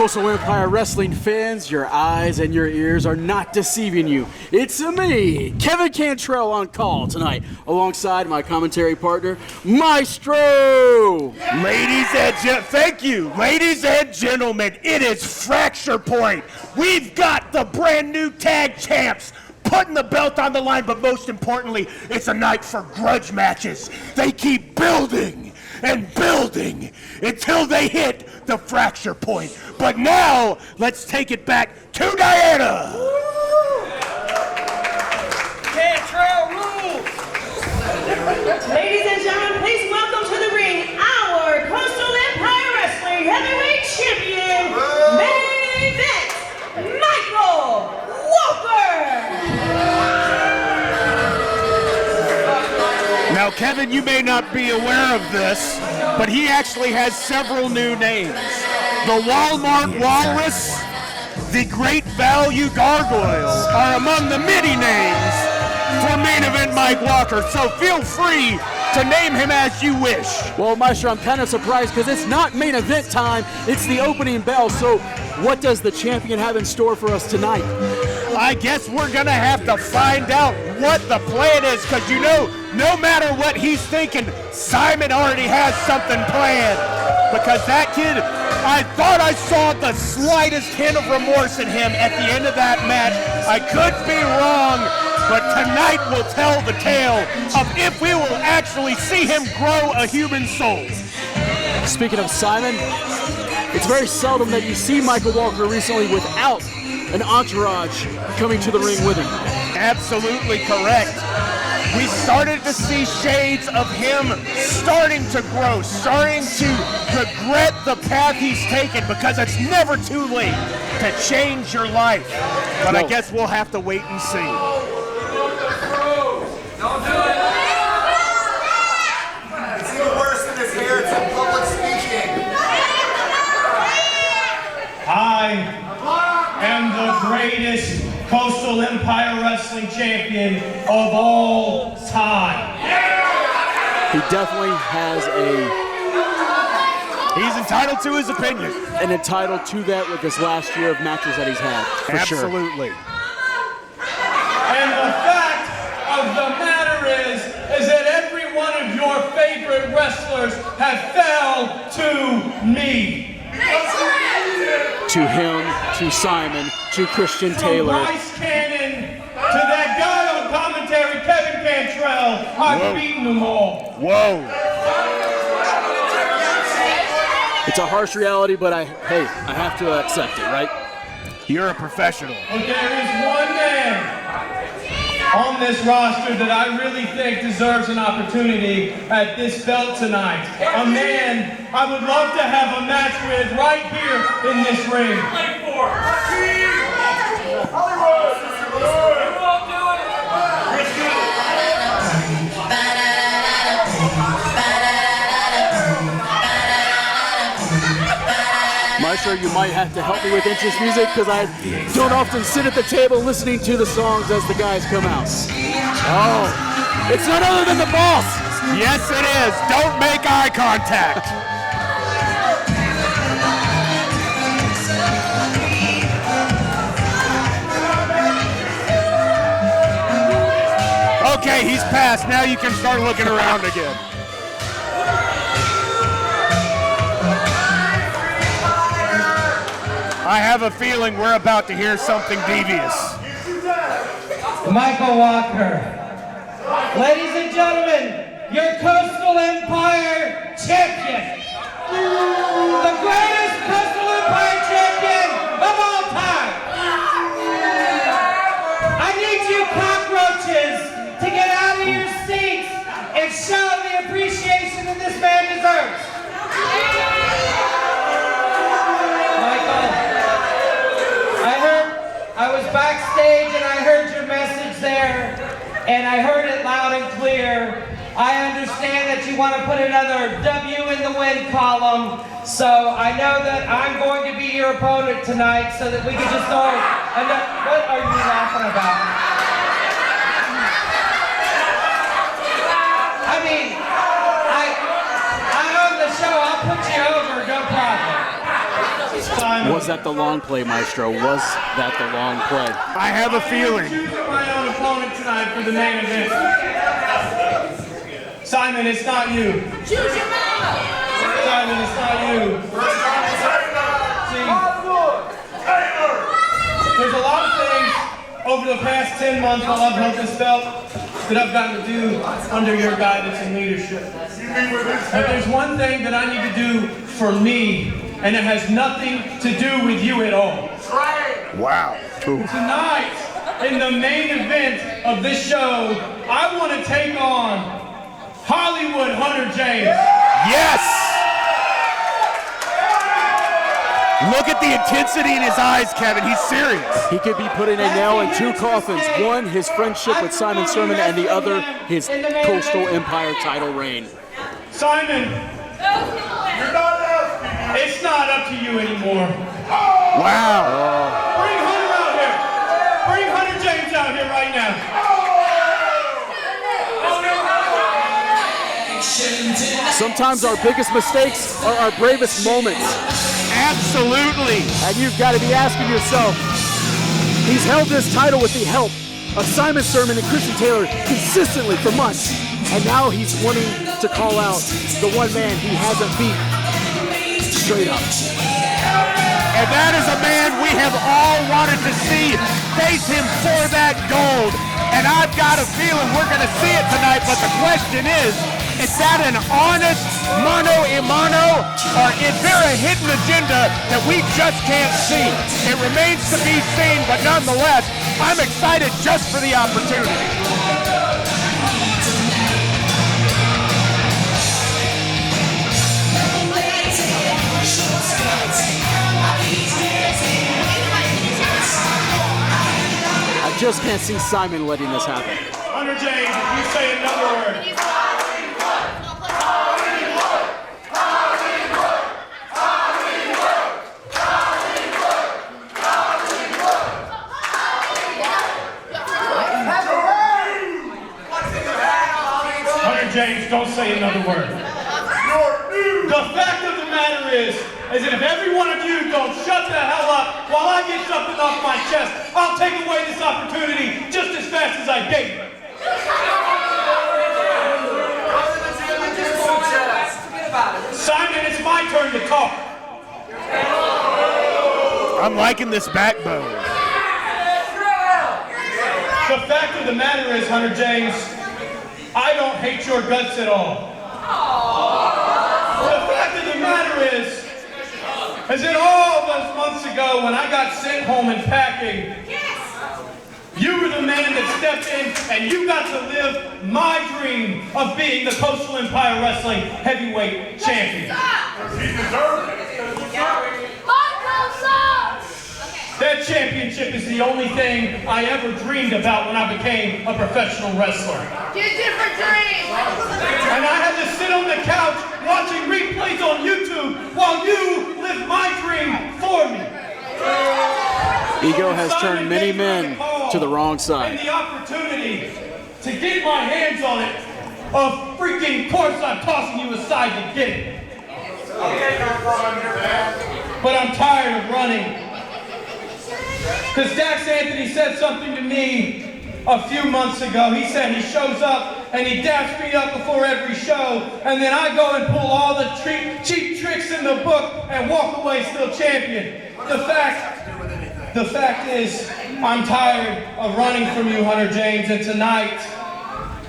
Coastal Empire Wrestling fans, your eyes and your ears are not deceiving you. It's me, Kevin Cantrell, on call tonight, alongside my commentary partner, Maestro. Thank you. Ladies and gentlemen, it is Fracture Point. We've got the brand new tag champs putting the belt on the line, but most importantly, it's a night for grudge matches. They keep building and building until they hit the Fracture Point. But now, let's take it back to Diana. Cantrell rules. Ladies and gentlemen, please welcome to the ring our Coastal Empire Wrestling Heavyweight Champion, main event, Michael Walker. Now, Kevin, you may not be aware of this, but he actually has several new names. The Walmart Walrus, the Great Value Gargoyle are among the many names for main event Mike Walker, so feel free to name him as you wish. Well, Maestro, I'm kind of surprised because it's not main event time, it's the opening bell. So what does the champion have in store for us tonight? I guess we're gonna have to find out what the plan is, because you know, no matter what he's thinking, Simon already has something planned. Because that kid, I thought I saw the slightest hint of remorse in him at the end of that match. I could be wrong, but tonight will tell the tale of if we will actually see him grow a human soul. Speaking of Simon, it's very seldom that you see Michael Walker recently without an entourage coming to the ring with him. Absolutely correct. We started to see shades of him starting to grow, starting to regret the path he's taken, because it's never too late to change your life. But I guess we'll have to wait and see. Don't do it. It's even worse than his hair. It's in public speaking. I am the greatest Coastal Empire Wrestling Champion of all time. He definitely has He's entitled to his opinion. and entitled to that with this last year of matches that he's had, for sure. Absolutely. And the fact of the matter is that every one of your favorite wrestlers have fell to me. To him, to Simon, to Christian Taylor. From Bryce Cannon to that guy on commentary, Kevin Cantrell, I've beaten them all. Whoa. It's a harsh reality, but I have to accept it, right? You're a professional. But there is one man on this roster that I really think deserves an opportunity at this belt tonight. A man I would love to have a match with right here in this ring. Maestro, you might have to help me with entrance music because I don't often sit at the table listening to the songs as the guys come out. Oh, it's none other than the boss. Yes, it is. Don't make eye contact. Okay, he's passed. Now you can start looking around again. I have a feeling we're about to hear something devious. Michael Walker. Ladies and gentlemen, your Coastal Empire Champion. The greatest Coastal Empire Champion of all time. I need you cockroaches to get out of your seats and show the appreciation that this man deserves. I was backstage and I heard your message there, and I heard it loud and clear. I understand that you want to put another W in the win column, so I know that I'm going to be your opponent tonight so that we can just throw another. What are you laughing about? I mean, I own the show. I'll put you over, no problem. Simon. Was that the long play, Maestro? Was that the long play? I have a feeling. Choosing my own opponent tonight for the main event. Simon, it's not you. Choose your mouth. Simon, it's not you. See, there's a lot of things over the past 10 months while I've held this belt that I've gotten to do under your guidance and leadership. But there's one thing that I need to do for me, and it has nothing to do with you at all. Wow. Tonight, in the main event of this show, I want to take on Hollywood Hunter James. Yes! Look at the intensity in his eyes, Kevin. He's serious. He could be putting a nail in two coffins. One, his friendship with Simon Sermon, and the other, his Coastal Empire title reign. Simon, it's not up to you anymore. Wow. Bring Hunter out here. Bring Hunter James out here right now. Sometimes our biggest mistakes are our bravest moments. Absolutely. And you've got to be asking yourself, he's held this title with the help of Simon Sermon and Christian Taylor consistently for months. And now he's wanting to call out the one man he hasn't beat straight up. And that is a man we have all wanted to see face him for that gold. And I've got a feeling we're going to see it tonight, but the question is that an honest mano-a-mano, or is there a hidden agenda that we just can't see? It remains to be seen, but nonetheless, I'm excited just for the opportunity. I just can't see Simon letting this happen. Hunter James, if you say another word. Hunter James, don't say another word. The fact of the matter is that if every one of you don't shut the hell up while I get something off my chest, I'll take away this opportunity just as fast as I gave it. Simon, it's my turn to talk. I'm liking this backbone. The fact of the matter is, Hunter James, I don't hate your guts at all. The fact of the matter is that all those months ago when I got sent home and packing, you were the man that stepped in and you got to live my dream of being the Coastal Empire Wrestling Heavyweight Champion. That championship is the only thing I ever dreamed about when I became a professional wrestler. Get different dreams. And I had to sit on the couch watching replays on YouTube while you lived my dream for me. Ego has turned many men to the wrong side. And the opportunity to get my hands on it, of freaking course I'm tossing you aside to get it. But I'm tired of running. Because Dax Anthony said something to me a few months ago. He said he shows up and he daps me up before every show, and then I go and pull all the cheap tricks in the book and walk away still champion. The fact is, I'm tired of running from you, Hunter James, and tonight,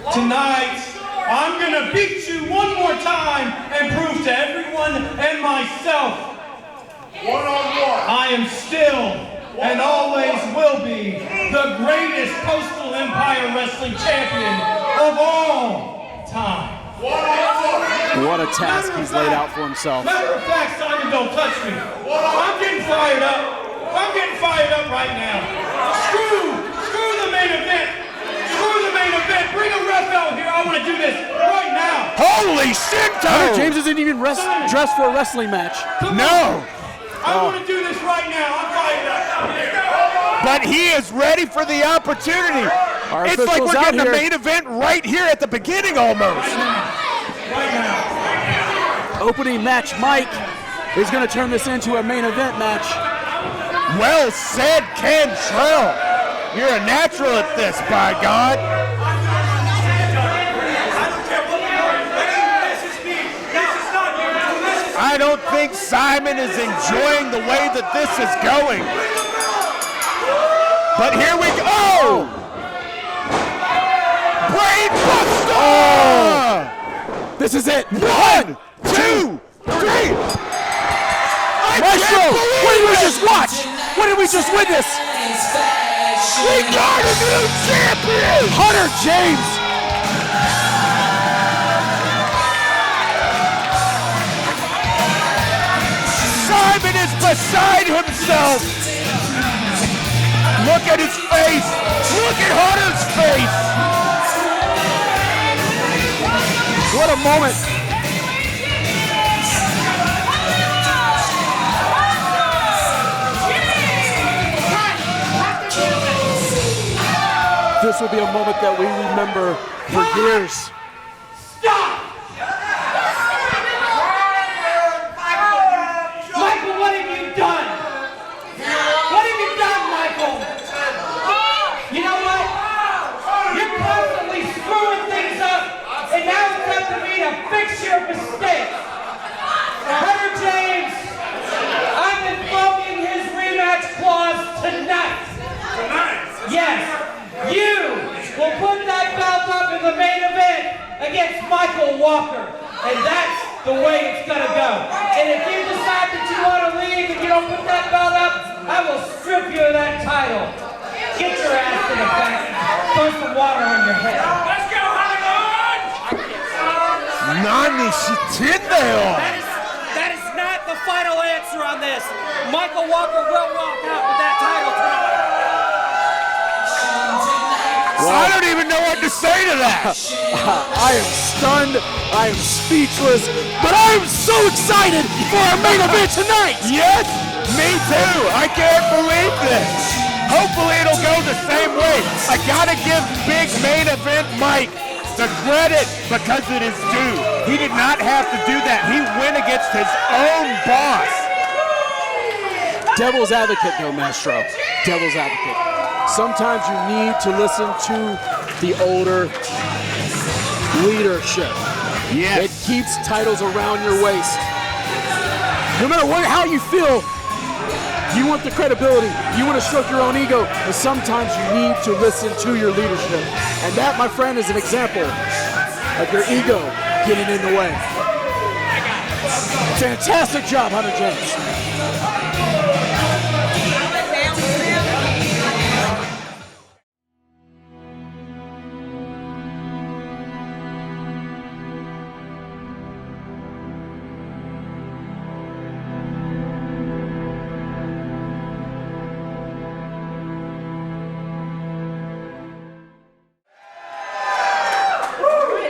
I'm gonna beat you one more time and prove to everyone and myself, I am still and always will be the greatest Coastal Empire Wrestling Champion of all time. What a task he's laid out for himself. Matter of fact, Simon, don't touch me. I'm getting fired up. I'm getting fired up right now. Screw the main event. Screw the main event. Bring a ref out here. I want to do this right now. Holy shit, Hunter James isn't even dressed for a wrestling match. No. I want to do this right now. I'm fired up. But he is ready for the opportunity. Our It's like officials we're out getting the here. main event right here at the beginning almost. Right now. Opening match, Mike. is going to turn this into a main event match. Well said, Cantrell. You're a natural at this, by God. I don't think Simon is enjoying the way that this is going. But here we go. Oh! Brain buster! Oh! This is it. 1, 2, 3. Maestro, what did we just watch? What did we just witness? We got a new champion! Hunter James. Simon is beside himself. Look at his face. Look at Hunter's face. What a moment. This will be a moment that we remember for years. Stop! Michael, what have you done? What have you done, Michael? You know what? You're constantly screwing things up, and now it's up to me to fix your mistakes. Hunter James, I'm invoking his rematch clause tonight. Yes. You will put that belt up in the main event against Michael Walker. And that's the way it's going to go. And if you decide that you want to leave and you don't put that belt up, I will strip you of that title. Get your ass to the back. Throw some water on your head. Let's go, Hollywood! Nani Shitindeo. That is not the final answer on this. Michael Walker will walk out with that title tonight. I don't even know what to say to that. I am stunned, I am speechless, but I am so excited for our main event tonight! Yes, me too. I can't believe this. Hopefully it'll go the same way. I gotta give big main event Mike the credit because it is due. He did not have to do that. He went against his own boss. Devil's advocate though, Maestro. Devil's advocate. Sometimes you need to listen to the older leadership. Yes. It keeps titles around your waist. No matter how you feel, you want the credibility, you want to stroke your own ego, but sometimes you need to listen to your leadership. And that, my friend, is an example of your ego getting in the way. Fantastic job, Hunter James.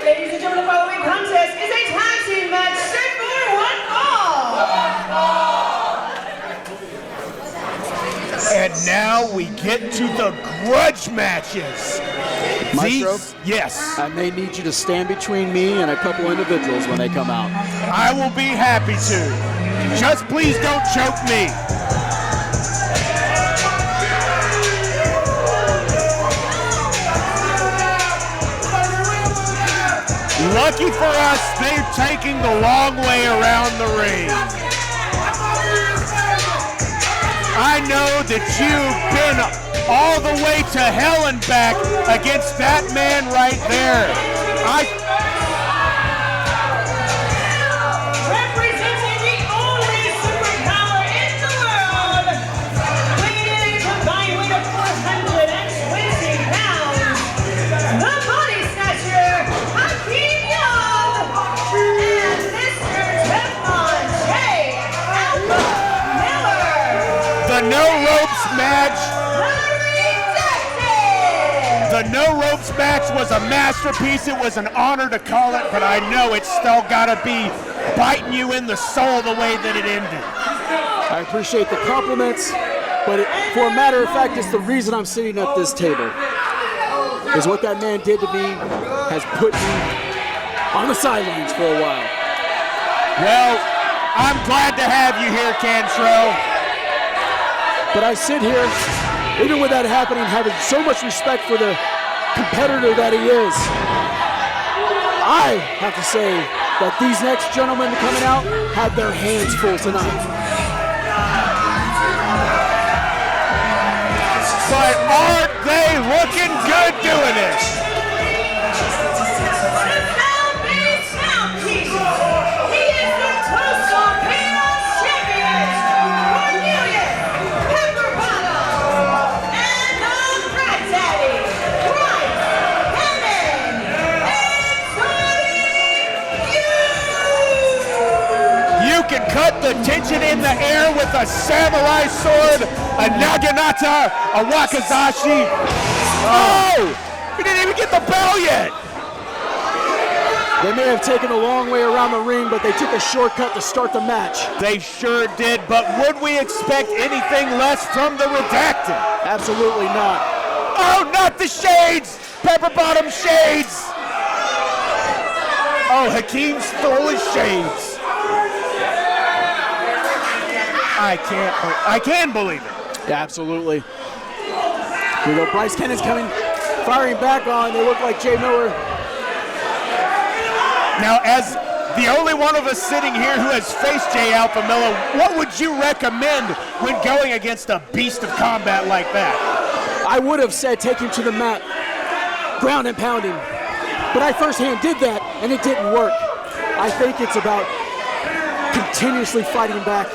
Ladies and gentlemen, the following contest is a tag team match set for one fall. And now we get to the grudge matches. Maestro? Yes. I may need you to stand between me and a couple individuals when they come out. I will be happy to. Just please don't choke me. Lucky for us, they're taking the long way around the ring. I know that you've been all the way to hell and back against that man right there. Representing the only superpower in the world, weighing in a combined weight of 420 pounds, the body snatcher, Hakeem Young, and Mr. Teflon J. Alpha Miller. The no ropes match. The no ropes match was a masterpiece. It was an honor to call it, but I know it's still gotta be biting you in the soul the way that it ended. I appreciate the compliments, but for a matter of fact, it's the reason I'm sitting at this table. Is what that man did to me has put me on the sidelines for a while. Well, I'm glad to have you here, Cantrell. But I sit here, even with that happening, having so much respect for the competitor that he is. I have to say that these next gentlemen coming out had their hands full tonight. But aren't they looking good doing this? Can cut the tension in the air with a samurai sword, a naginata, a wakizashi. Oh! We didn't even get the bell yet! They may have taken a long way around the ring, but they took a shortcut to start the match. They sure did, but would we expect anything less from the Redacted? Absolutely not. Oh, not the shades! Pepper bottom shades! Oh, Hakeem stole his shades. I can believe it. Yeah, absolutely. Here we go. Bryce Kennan's coming, firing back on. They look like Jay Miller. Now, as the only one of us sitting here who has faced Jay Alpha Miller, what would you recommend when going against a beast of combat like that? I would have said take him to the mat, ground and pounding. But I firsthand did that, and it didn't work. I think it's about continuously fighting back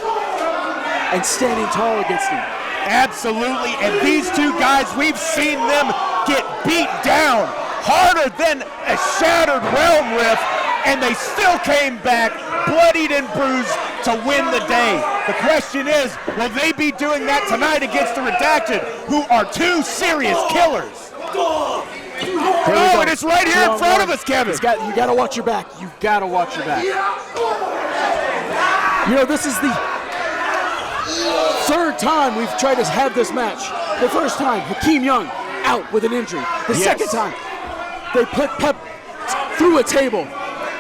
and standing tall against him. Absolutely, and these two guys, we've seen them get beat down harder than a shattered realm rift, and they still came back bloodied and bruised to win the day. The question is, will they be doing that tonight against the Redacted, who are two serious killers? Oh, and it's right here in front of us, Kevin. You got to watch your back. You got to watch your back. You know, this is the third time we've tried to have this match. The first time, Hakeem Young out with an injury. The second time, they put Pep through a table.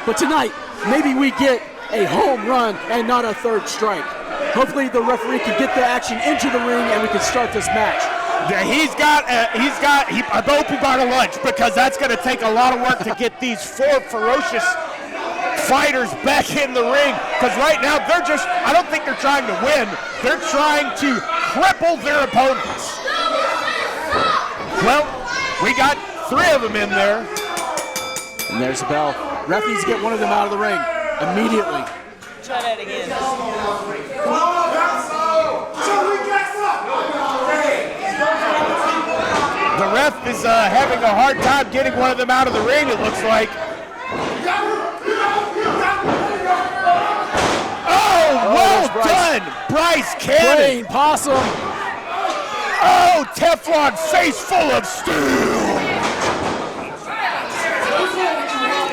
But tonight, maybe we get a home run and not a third strike. Hopefully the referee can get the action into the ring and we can start this match. I hope he bought a lunch, because that's going to take a lot of work to get these four ferocious fighters back in the ring, because right now I don't think they're trying to win, they're trying to cripple their opponents. Well, we got three of them in there. And there's the bell. Ref needs to get one of them out of the ring immediately. Try that again. The ref is having a hard time getting one of them out of the ring, it looks like. Well done, Bryce Cannon. Playing possum. Oh, Teflon face full of steel.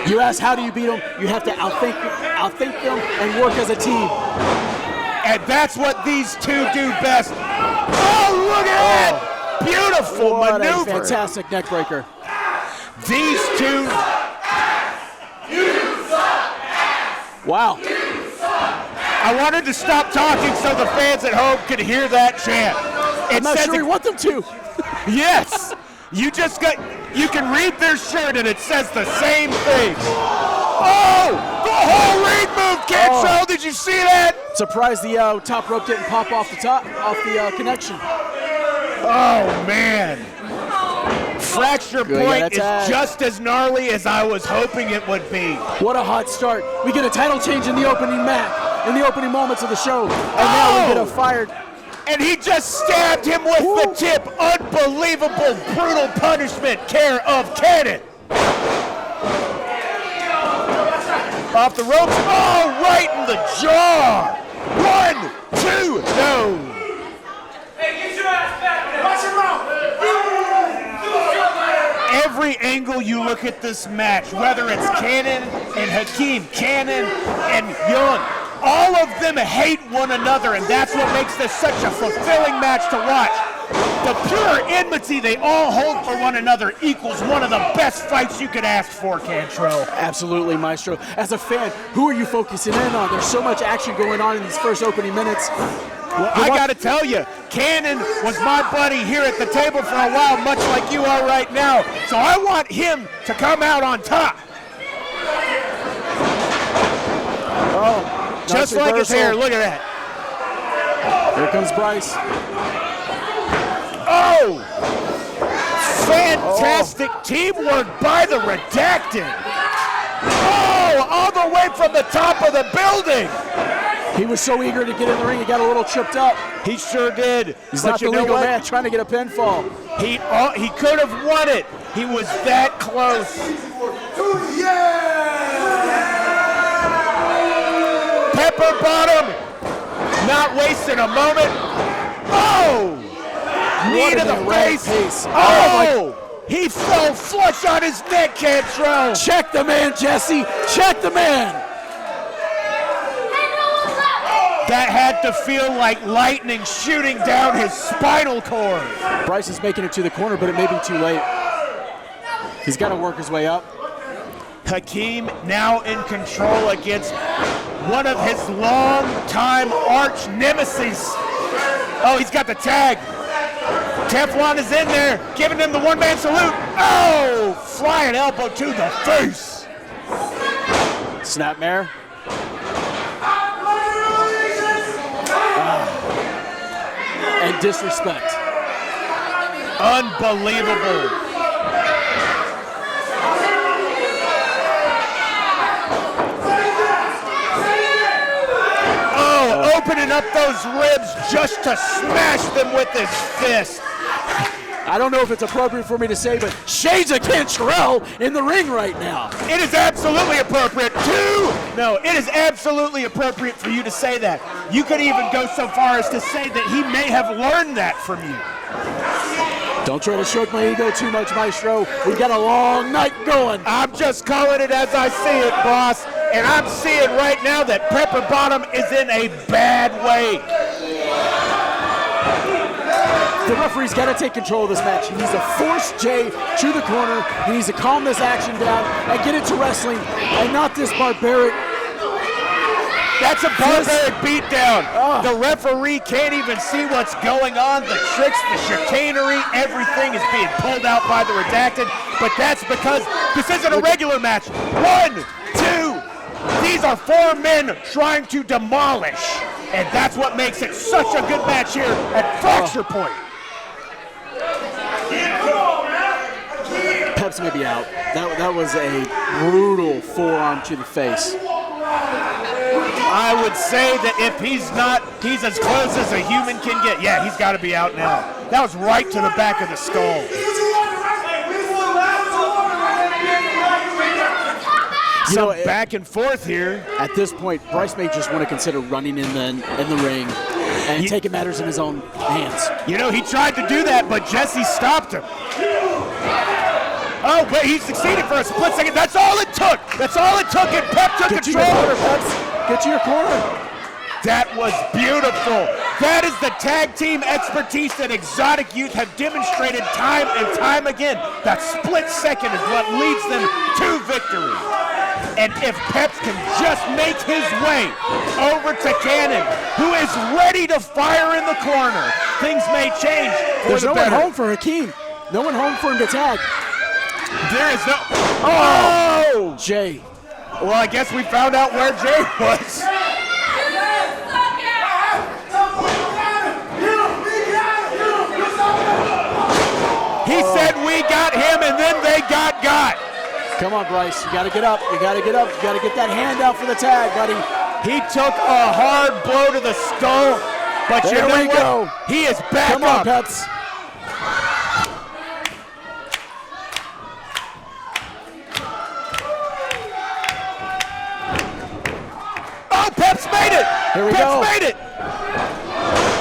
You ask, how do you beat them? You have to outthink them and work as a team. And that's what these two do best. Oh, look at that. Beautiful what maneuver. A fantastic neck breaker. These two. Wow. I wanted to stop talking so the fans at home could hear that chant. I'm not sure we want them to. Yes. You can read their shirt and it says the same thing. Oh, the whole ring move, Cantrell. Did you see that? Surprised the top rope didn't pop off the connection. Oh, man. Fracture point is just as gnarly as I was hoping it would be. What a hot start. We get a title change in the opening in the opening moments of the show. And now we get a fired. And he just stabbed him with the tip. Unbelievable, brutal punishment, care of Cannon. Off the ropes. Oh, right in the jaw. 1, 2, no. Hey, get your ass back there. Watch your mouth. Every angle you look at this match, whether it's Cannon and Hakeem, Cannon and Young, all of them hate one another, and that's what makes this such a fulfilling match to watch. The pure enmity they all hold for one another equals one of the best fights you could ask for, Cantrell. Absolutely, Maestro. As a fan, who are you focusing in on? There's so much action going on in these first opening minutes. Well, I got to tell you, Cannon was my buddy here at the table for a while, much like you are right now. So I want him to come out on top. Oh, just like his hair. Look at that. Here comes Bryce. Oh! Fantastic teamwork by the Redacted. Oh, all the way from the top of the building. He was so eager to get in the ring, he got a little tripped up. He sure did. He's not the legal man trying to get a pinfall. He could have won it. He was that close. Pepper Bottom, not wasting a moment. Oh! Knee to the face. Oh! He fell flush on his neck, Cantrell. Check the man, Jesse. Check the man. That had to feel like lightning shooting down his spinal cord. Bryce is making it to the corner, but it may be too late. He's got to work his way up. Hakeem now in control against one of his long-time arch nemesis. Oh, he's got the tag. Teflon is in there, giving him the one-man salute. Oh, flying elbow to the face. Snapmare. And disrespect. Unbelievable. Oh, opening up those ribs just to smash them with his fist. I don't know if it's appropriate for me to say, but shades of Cantrell in the ring right now. It is absolutely appropriate it is absolutely appropriate for you to say that. You could even go so far as to say that he may have learned that from you. Don't try to stroke my ego too much, Maestro. We've got a long night going. I'm just calling it as I see it, boss. And I'm seeing right now that Pepper Bottom is in a bad way. The referee's got to take control of this match. He needs to force Jay to the corner. He needs to calm this action down and get it to wrestling and not this barbaric. That's a barbaric beatdown. The referee can't even see what's going on. The tricks, the chicanery, everything is being pulled out by the Redacted. But that's because this isn't a regular match. 1, 2. These are 4 men trying to demolish. And that's what makes it such a good match here at Fracture Point. Peps may be out. That was a brutal forearm to the face. I would say that if he's as close as a human can get. Yeah, he's got to be out now. That was right to the back of the skull. Back and forth here. At this point, Bryce may just want to consider running in the ring and taking matters in his own hands. You know, he tried to do that, but Jesse stopped him. Oh, but he succeeded for a split second. That's all it took. That's all it took, and Pep took control. Get to your corner. That was beautiful. That is the tag team expertise that Exotic Youth have demonstrated time and time again. That split second is what leads them to victory. And if Peps can just make his way over to Cannon, who is ready to fire in the corner, things may change. There's no one home for Hakeem. No one home for him to tag. There is no. Oh! Jay. Well, I guess we found out where Jay was. He said we got him, and then they got. Come on, Bryce. You got to get up. You got to get up. You got to get that hand out for the tag, buddy. He took a hard blow to the skull, but there you know we what? go. He is back Come up. on, Peps. Oh, Peps made it. Here we Peps go. made it.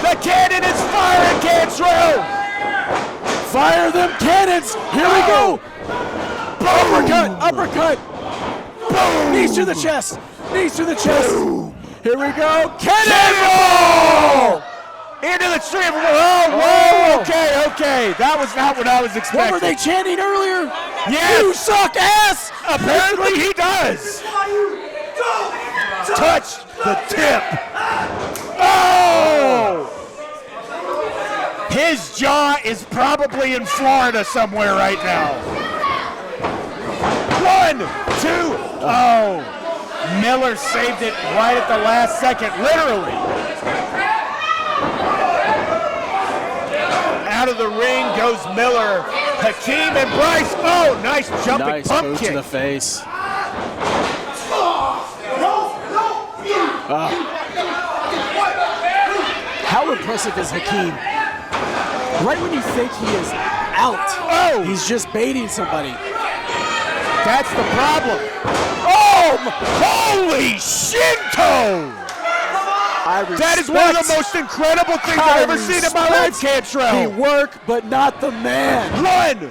The cannon is firing, Cantrell. Fire them cannons. Here we go. Boom. Uppercut. Boom. Knees to the chest. Knees to the chest. Boom. Here we go. Cannonball. Into the stream. Whoa, okay. That was not what I was expecting. What were they chanting earlier? Yes. You suck ass! Apparently he does. Touch the tip. Oh! His jaw is probably in Florida somewhere right now. 1, 2. Oh. Miller saved it right at the last second, literally. Out of the ring goes Miller. Hakeem and Bryce. Oh, nice jumping pump boot kick. to the face. How impressive is Hakeem? Right when you think he is out, he's just baiting somebody. That's the problem. Oh, holy Shinto! That is one of the most incredible things I've ever seen in my life, Cantrell. He work, but not the man. 1, 2.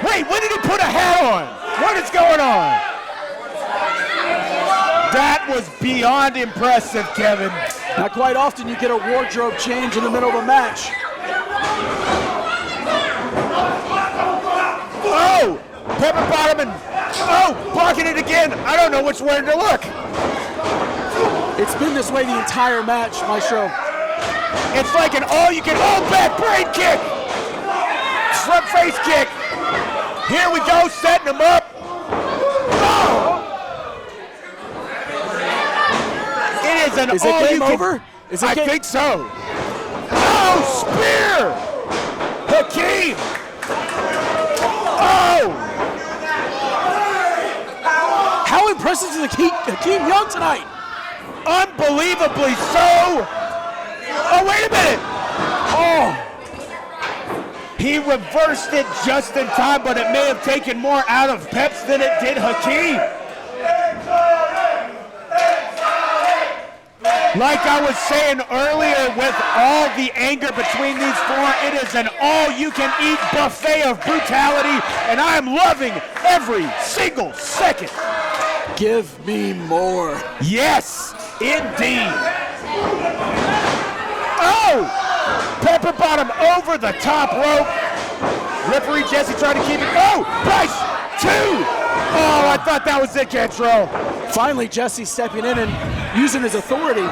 Wait, when did he put a hat on? What is going on? That was beyond impressive, Kevin. Not quite often you get a wardrobe change in the middle of a match. Oh, Pepper Bottom and blocking it again. I don't know which way to look. It's been this way the entire match, Maestro. It's like an back brain kick. Front face kick. Here we go, setting him up. Oh! It is an Is it game over? Is it I think so. Oh, spear! Hakeem! Oh! How impressive is Hakeem Young tonight? Unbelievably so. Oh, wait a minute. Oh. He reversed it just in time, but it may have taken more out of Peps than it did Hakeem. Like I was saying earlier, with all the anger between these four, it is an all-you-can-eat buffet of brutality, and I am loving every single second. Give me more. Yes, indeed. Oh! Pepper Bottom over the top rope. Referee Jesse trying to keep it. Oh! Bryce! 2! Oh, I thought that was it, Cantrell. Finally, Jesse stepping in and using his authority.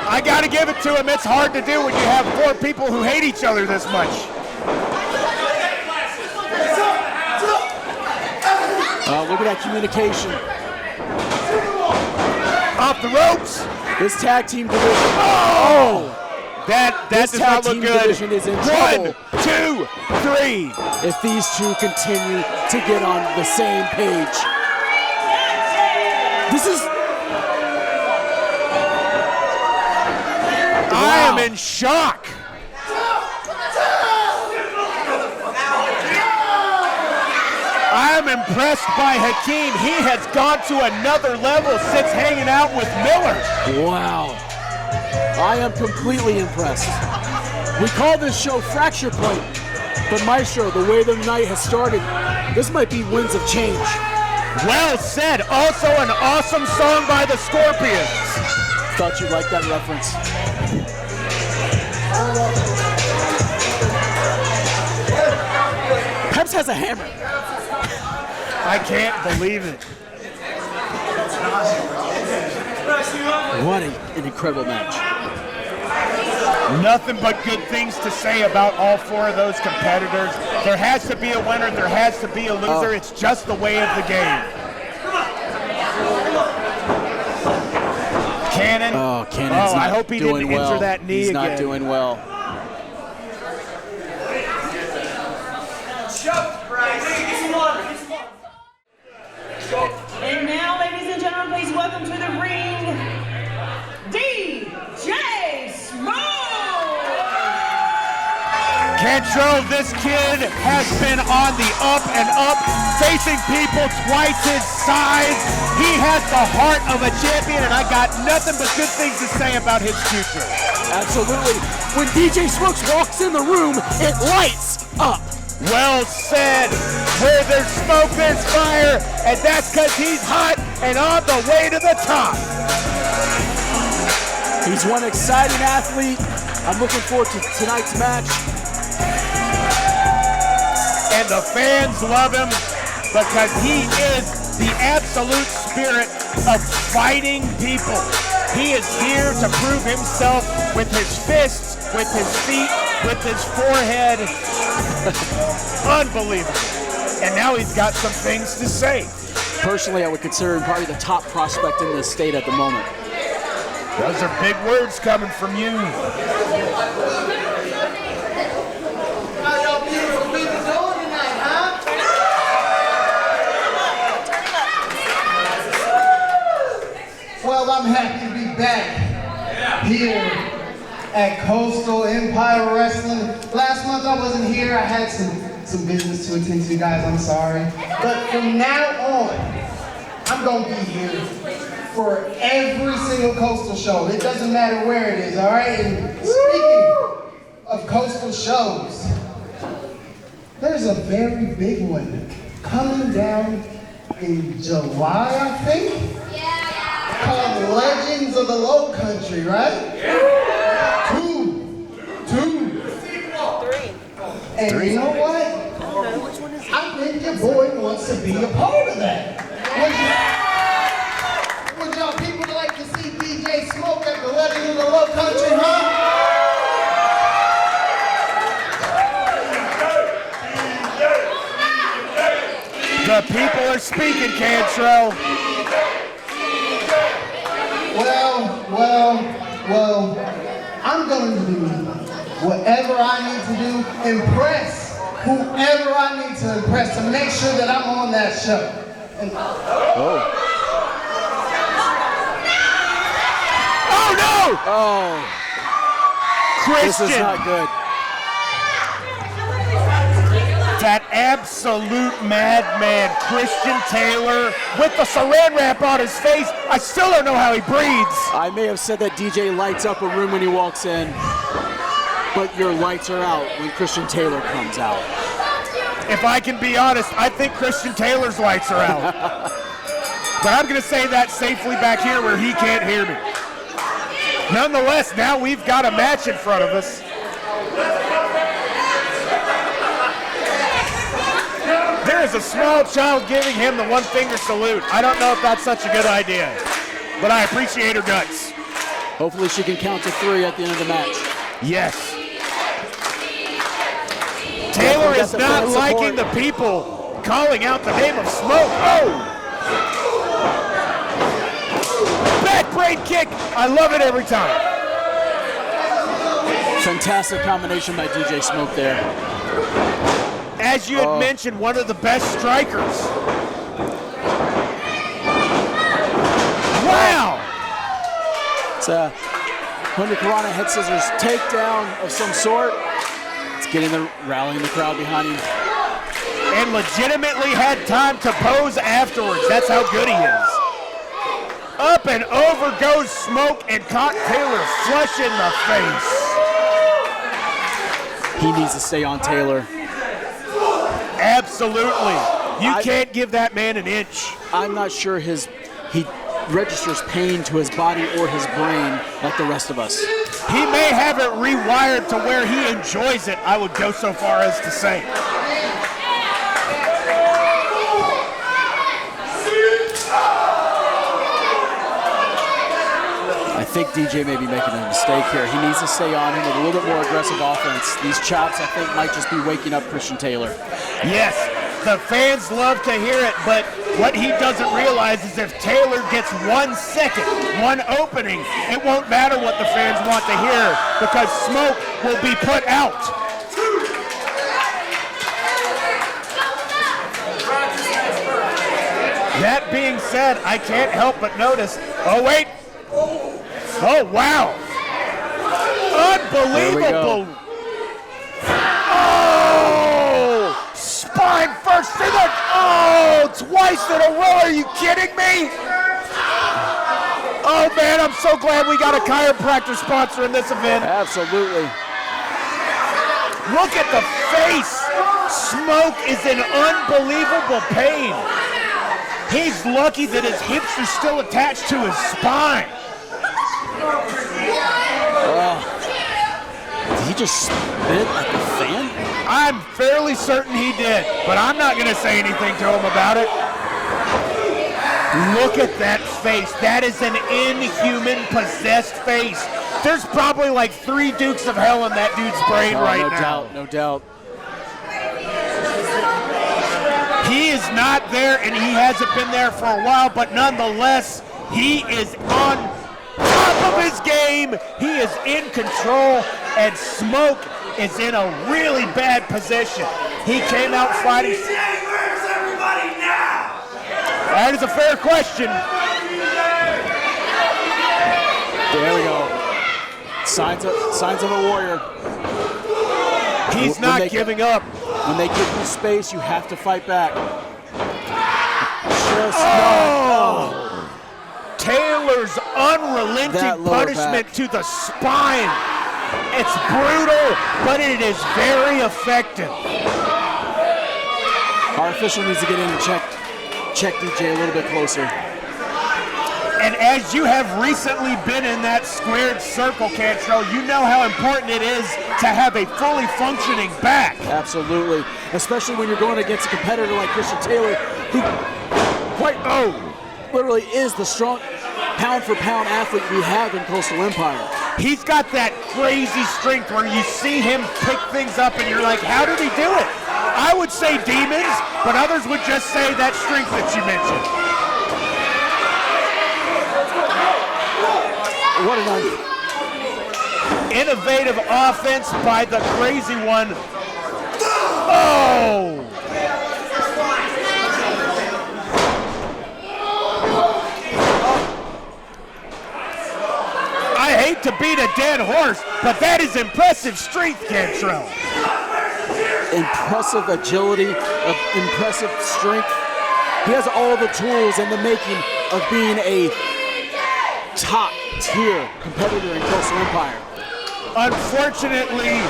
I gotta give it to him. It's hard to do when you have 4 people who hate each other this much. Look at that communication. Off the ropes. This tag team division. Oh! That does not look good. Division is in trouble. 1, 2, 3. If these two continue to get on the same page. This is... I am in shock. I am impressed by Hakeem. He has gone to another level since hanging out with Miller. Wow. I am completely impressed. We call this show Fracture Point, but Maestro, the way the night has started, this might be Winds of Change. Well said. Also an awesome song by the Scorpions. Thought you'd like that reference. Peps has a hammer. I can't believe it. What an incredible match. Nothing but good things to say about all 4 of those competitors. There has to be a winner, there has to be a loser. It's just the way of the game. Cannon. Oh, Cannon's not I hope he didn't doing well. injure that knee He's again. not doing well. And now, ladies and gentlemen, please welcome to the ring, DJ Smoke! Cantrell, this kid has been on the up and up, facing people twice his size. He has the heart of a champion, and I got nothing but good things to say about his future. Absolutely. When DJ Smokes walks in the room, it lights up. Well said. Where there's smoke, there's fire, and that's because he's hot and on the way to the top. He's one exciting athlete. I'm looking forward to tonight's match. And the fans love him because he is the absolute spirit of fighting people. He is here to prove himself with his fists, with his feet, with his forehead. Unbelievable. And now he's got some things to say. Personally, I would consider him probably the top prospect in this state at the moment. Those are big words coming from you. How y'all beautiful people doing tonight, huh? Well, I'm happy to be back here at Coastal Empire Wrestling. Last month I wasn't here. I had some business to attend to, guys. I'm sorry. But from now on, I'm going to be here for every single Coastal show. It doesn't matter where it is, all right? And speaking of Coastal shows, there's a very big one coming down in July, I think. Called Legends of the Low Country, right? Yeah. Two. And you know what? I think your boy wants to be a part of that. Would y'all people like to see DJ Smoke at the Legends of the Low Country, huh? The people are speaking, Cantrell. Well, I'm going to do whatever I need to do, impress whoever I need to impress to make sure that I'm on that show. And Oh no! Oh, Christian! this is not good. That absolute madman, Christian Taylor, with the saran wrap on his face. I still don't know how he breathes. I may have said that DJ lights up a room when he walks in, but your lights are out when Christian Taylor comes out. If I can be honest, I think Christian Taylor's lights are out. But I'm going to say that safely back here where he can't hear me. Nonetheless, now we've got a match in front of us. There is a small child giving him the one-finger salute. I don't know if that's such a good idea, but I appreciate her guts. Hopefully she can count to 3 at the end of the match. Yes. Taylor is not liking the people calling out the name of Smoke. Oh! Back brain kick. I love it every time. Fantastic combination by DJ Smoke there. As you had mentioned, one of the best strikers. Wow! It's a Hurricanrana head scissors takedown of some sort. It's rallying the crowd behind him. And legitimately had time to pose afterwards. That's how good he is. Up and over goes Smoke and caught Taylor flush in the face. He needs to stay on Taylor. Absolutely. You can't give that man an inch. I'm not sure he registers pain to his body or his brain like the rest of us. He may have it rewired to where he enjoys it, I would go so far as to say. I think DJ may be making a mistake here. He needs to stay on him with a little bit more aggressive offense. These chops, I think, might just be waking up Christian Taylor. Yes, the fans love to hear it, but what he doesn't realize is if Taylor gets 1 second, one opening, it won't matter what the fans want to hear because Smoke will be put out. That being said, I can't help but notice, oh wait, oh wow, unbelievable. Oh, spine first to the, oh, twice in a row, are you kidding me? Oh man, I'm so glad we got a chiropractor sponsor in this event. Absolutely. Look at the face. Smoke is in unbelievable pain. He's lucky that his hips are still attached to his spine. Did he just spit at the fan? I'm fairly certain he did, but I'm not going to say anything to him about it. Look at that face. That is an inhuman, possessed face. There's probably like 3 Dukes of Hell in that dude's brain right now. No doubt. He is not there, and he hasn't been there for a while, but nonetheless, he is on top of his game. He is in control, and Smoke is in a really bad position. He came out fighting. Where's everybody now? That is a fair question. There we go. Signs of a warrior. He's not giving up. When they give you space, you have to fight back. Taylor's unrelenting punishment to the spine. It's brutal, but it is very effective. Our official needs to get in and check DJ a little bit closer. And as you have recently been in that squared circle, Cantrell, you know how important it is to have a fully functioning back. Absolutely, especially when you're going against a competitor like Christian Taylor, who literally is the strong pound-for-pound athlete we have in Coastal Empire. He's got that crazy strength where you see him pick things up and you're like, how did he do it? I would say demons, but others would just say that strength that you mentioned. What an innovative offense by the crazy one. Oh! I hate to beat a dead horse, but that is impressive strength, Cantrell. Impressive agility, impressive strength. He has all the tools and the making of being a top-tier competitor in Coastal Empire. Unfortunately,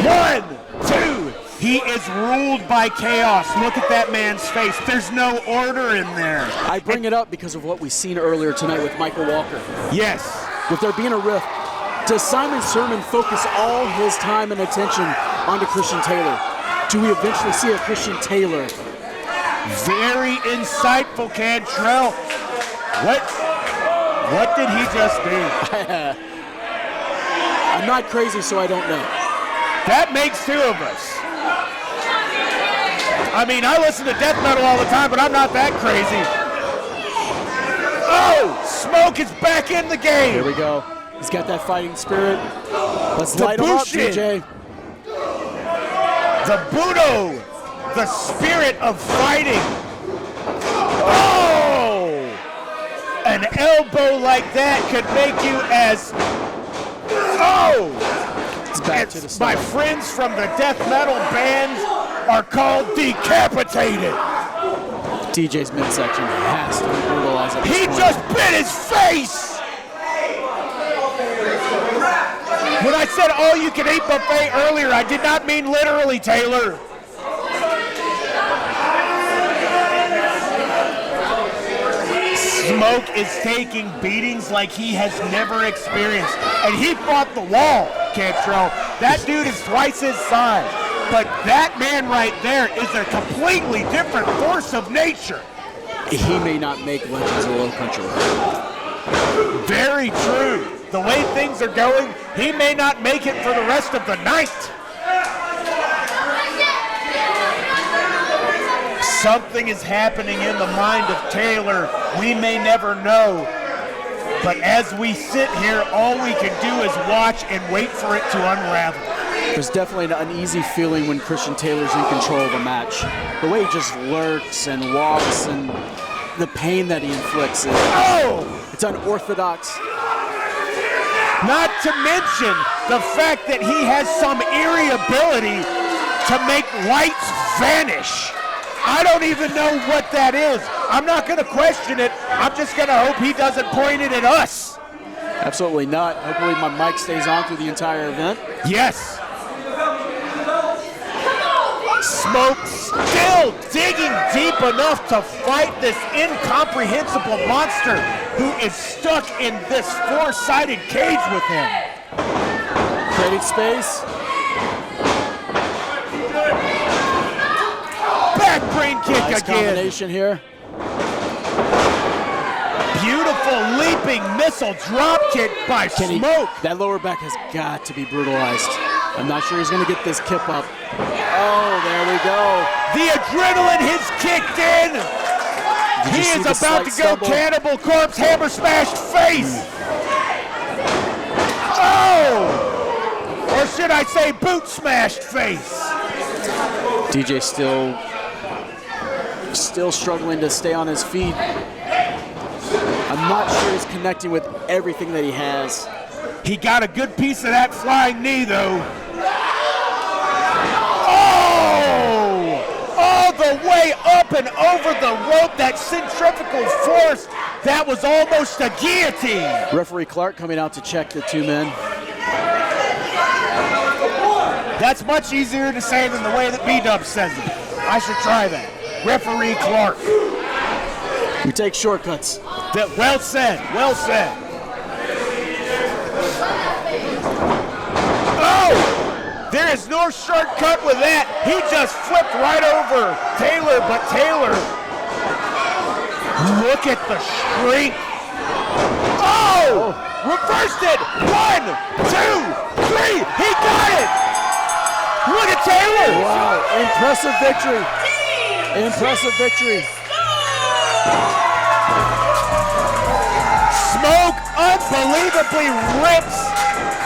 1, 2, he is ruled by chaos. Look at that man's face. There's no order in there. I bring it up because of what we've seen earlier tonight with Michael Walker. Yes. With there being a rift, does Simon Sermon focus all his time and attention onto Christian Taylor? Do we eventually see a Christian Taylor? Very insightful, Cantrell. What did he just do? I'm not crazy, so I don't know. That makes 2 of us. I mean, I listen to death metal all the time, but I'm not that crazy. Oh, Smoke is back in the game. Here we go. He's got that fighting spirit. Let's light him up, DJ. The Budo, the spirit of fighting. Oh! An elbow like that could make you as... Oh! It's back to the My start. friends from the death metal band are called decapitated. DJ's midsection has to be brutalized at this He point. just bit his face! When I said all-you-can-eat buffet earlier, I did not mean literally, Taylor. Smoke is taking beatings like he has never experienced. And he fought the wall, Cantrell. That dude is twice his size. But that man right there is a completely different force of nature. He may not make Legends of Low Country. Very true. The way things are going, he may not make it for the rest of the night. Something is happening in the mind of Taylor. We may never know. But as we sit here, all we can do is watch and wait for it to unravel. There's definitely an uneasy feeling when Christian Taylor's in control of a match. The way he just lurks and walks and the pain that he inflicts. It's unorthodox. Not to mention the fact that he has some eerie ability to make lights vanish. I don't even know what that is. I'm not going to question it. I'm just going to hope he doesn't point it at us. Absolutely not. Hopefully my mic stays on through the entire event. Yes. Smoke still digging deep enough to fight this incomprehensible monster who is stuck in this four-sided cage with him. Creating space. Back brain kick Nice again. Combination here. Beautiful leaping missile drop kick by Smoke. That lower back has got to be brutalized. I'm not sure he's going to get this kip up. Oh, there we go. The adrenaline has kicked in. He is about to go Cannibal Corpse hammer smashed face. Oh! Or should I say boot smashed face? DJ still struggling to stay on his feet. I'm not sure he's connecting with everything that he has. He got a good piece of that flying knee, though. Oh! All the way up and over the rope, that centrifugal force. That was almost a guillotine. Referee Clark coming out to check the two men. That's much easier to say than the way that B-Dub says it. I should try that. Referee Clark. We take shortcuts. Well said, well said. Oh! There is no shortcut with that. He just flipped right over Taylor, but Taylor, look at the shrink. Oh! Reversed it. 1, 2, 3. He got it. Look at Taylor. Wow, impressive victory. Impressive victory. Smoke unbelievably rips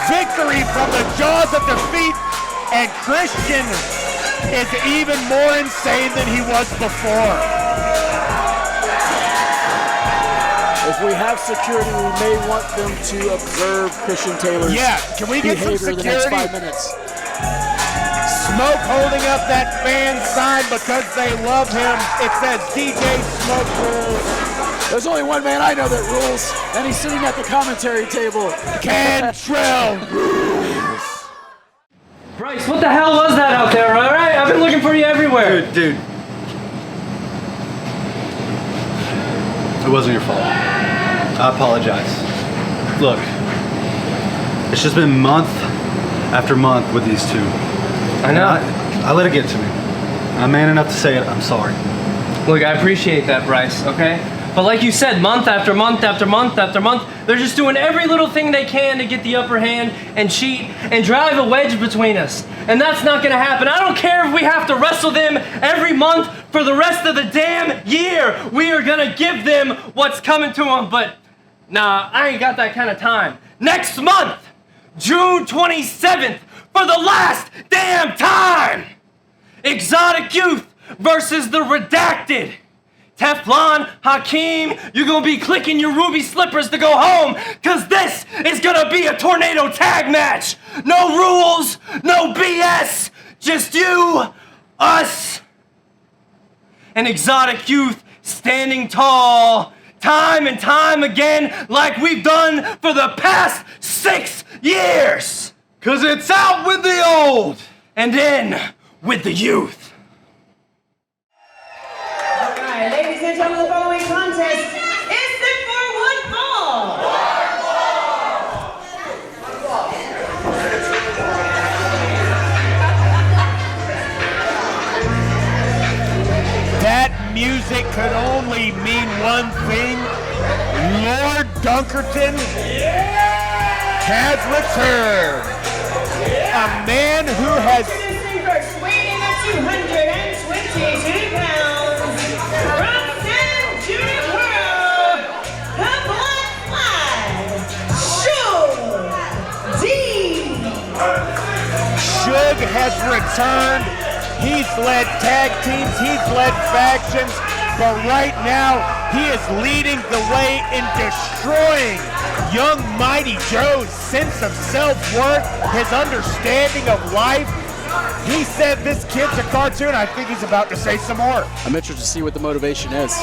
victory from the jaws of defeat, and Christian is even more insane than he was before. If we have security, we may want them to observe Christian Taylor's can we get some behavior the next security? 5 minutes. Smoke holding up that fan sign because they love him. It says DJ Smoke rules. There's only one man I know that rules, and he's sitting at the commentary table. Cantrell. Bryce, what the hell was that out there, all right? I've been looking for you everywhere. Dude. It wasn't your fault. I apologize. Look, it's just been month after month with these two. I know. I let it get to me. I'm man enough to say it. I'm sorry. Look, I appreciate that, Bryce, okay? But like you said, month after month after month after month, they're just doing every little thing they can to get the upper hand and cheat and drive a wedge between us. And that's not gonna happen. I don't care if we have to wrestle them every month for the rest of the damn year. We are gonna give them what's coming to them, but nah, I ain't got that kind of time. Next month, June 27th, for the last damn time, Exotic Youth versus the Redacted. Teflon, Hakeem, you're gonna be clicking your ruby slippers to go home, cause this is gonna be a tornado tag match. No rules, no BS, just you, us, and Exotic Youth standing tall, time and time again, like we've done for the past 6 years. Cause it's out with the old, and in with the youth. Ladies and gentlemen, the following contest is the for-one fall. That music could only mean one thing. Lord Dunkerton has returned. A man who has... Weighing at 222 pounds, from San Junipero, the Black Flag, Suge has returned. He's led tag teams, he's led factions, but right now he is leading the way in destroying young Mighty Joe's sense of self-worth, his understanding of life. He said this kid's a cartoon. I think he's about to say some more. I'm interested to see what the motivation is. I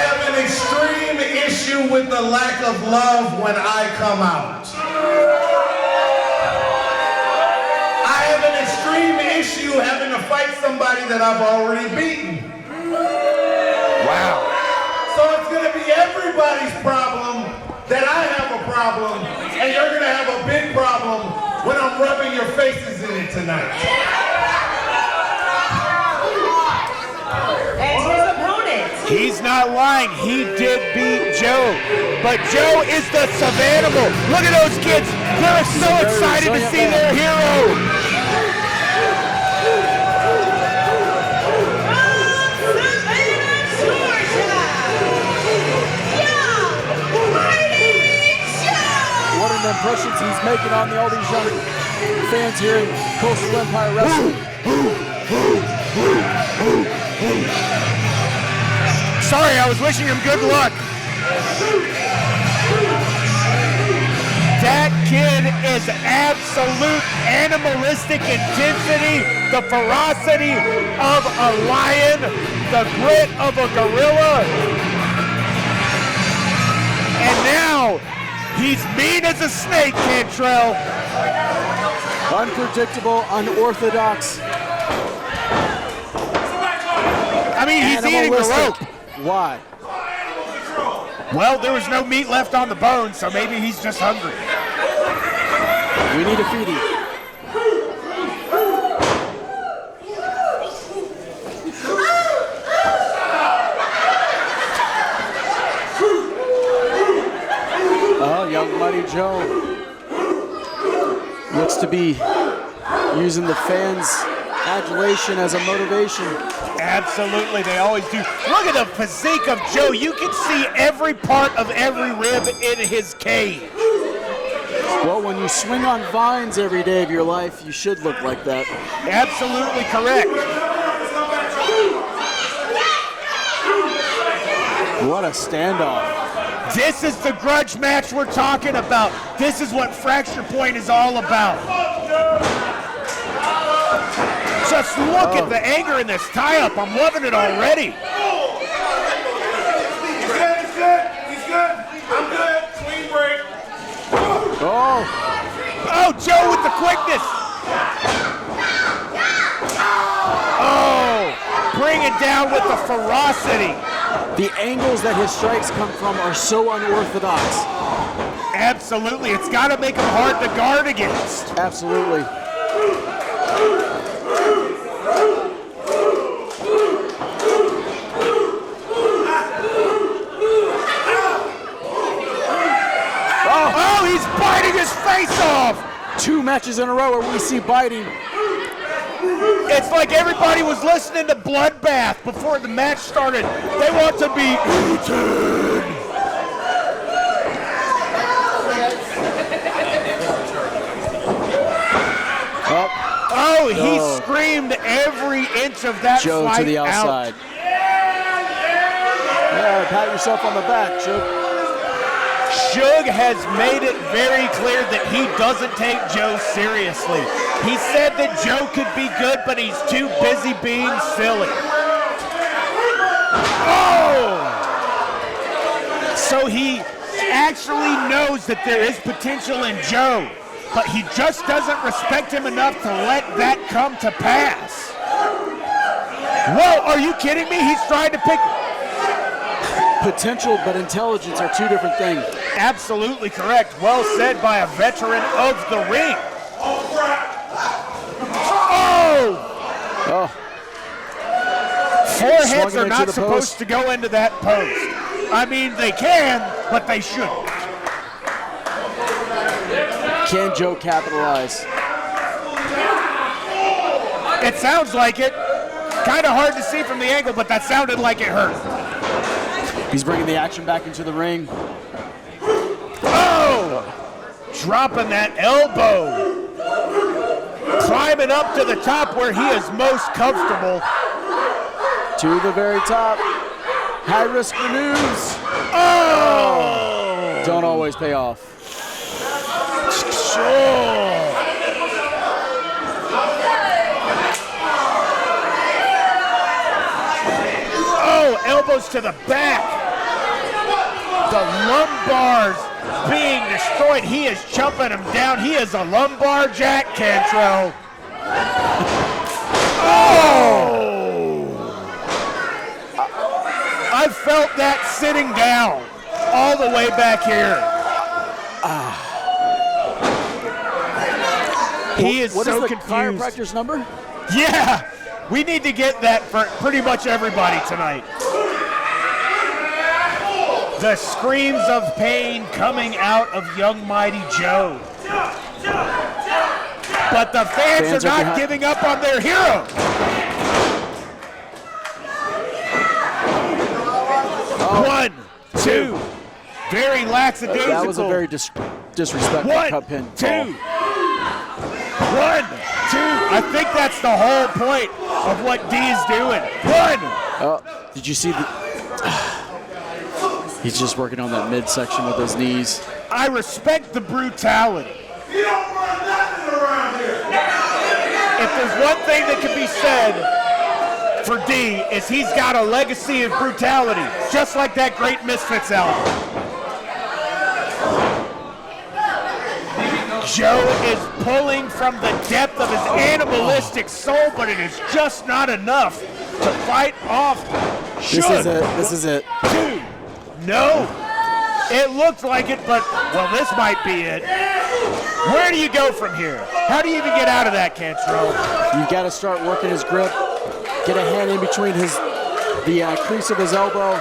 have an extreme issue issue with the lack of love when I come out. I have an extreme issue having to fight somebody that I've already beaten. Wow. So it's gonna be everybody's problem that I have a problem, and you're gonna have a big problem when I'm rubbing your faces in it tonight. And his opponent. He's not lying. He did beat Joe. But Joe is the Savannah. Look at those kids. They're so excited to see their hero. What an impressions he's making on all these young fans here in Coastal Empire Wrestling. Sorry, I was wishing him good luck. That kid is absolute animalistic intensity, the ferocity of a lion, the grit of a gorilla. And now, he's mean as a snake, Cantrell. Unpredictable, unorthodox. I mean, he's eating the rope. Why? Well, there was no meat left on the bone, so maybe he's just hungry. We need to feed him. Oh, young Mighty Joe looks to be using the fans' adulation as a motivation. Absolutely, they always do. Look at the physique of Joe. You can see every part of every rib in his cage. Well, when you swing on vines every day of your life, you should look like that. Absolutely correct. What a standoff. This is the grudge match we're talking about. This is what Fracture Point is all about. Just look at the anger in this tie-up. I'm loving it already. He's good. I'm good. Clean break. Oh. Oh, Joe with the quickness. Oh, bring it down with the ferocity. The angles that his strikes come from are so unorthodox. Absolutely. It's got to make him hard to guard against. Absolutely. Oh, he's biting his face off. 2 matches in a row where we see biting. It's like everybody was listening to Bloodbath before the match started. They want to be eaten. Oh, he screamed every inch of that Joe fight to the outside. Yeah, pat yourself on the back, Joe. Suge has made it very clear that he doesn't take Joe seriously. He said that Joe could be good, but he's too busy being silly. Oh! So he actually knows that there is potential in Joe, but he just doesn't respect him enough to let that come to pass. Whoa, are you kidding me? He's trying to pick... Potential but intelligence are 2 different things. Absolutely correct. Well said by a veteran of the ring. Oh! Foreheads are not supposed to go into that post. I mean, they can, but they shouldn't. Can Joe capitalize? It sounds like it. Kind of hard to see from the angle, but that sounded like it hurt. He's bringing the action back into the ring. Oh! Dropping that elbow. Climbing up to the top where he is most comfortable. To the very top. High risk maneuvers. Oh! Don't always pay off. Sure. Oh, elbows to the back. The lumbars being destroyed. He is chopping them down. He is a lumbar jack, Cantrell. Oh! I felt that sitting down all the way back here. He is what so is the confused. chiropractor's number? Yeah, we need to get that for pretty much everybody tonight. The screams of pain coming out of young mighty Joe. But the fans are not giving up on their hero. Oh. 1, 2, very lackadaisical. That was a very disrespectful 1, cup pin. 2, 1, 2. I think that's the whole point of what D is doing. 1. Did you see the? He's just working on that midsection with his knees. I respect the brutality. You don't run nothing around here. If there's one thing that can be said for D, is he's got a legacy of brutality, just like that great Misfits album. Joe is pulling from the depth of his animalistic soul, but it is just not enough to fight off. This is it. 2. No. It looked like it, but, well, this might be it. Where do you go from here? How do you even get out of that, Cantrell? You've got to start working his grip. Get a hand in between the crease of his elbow.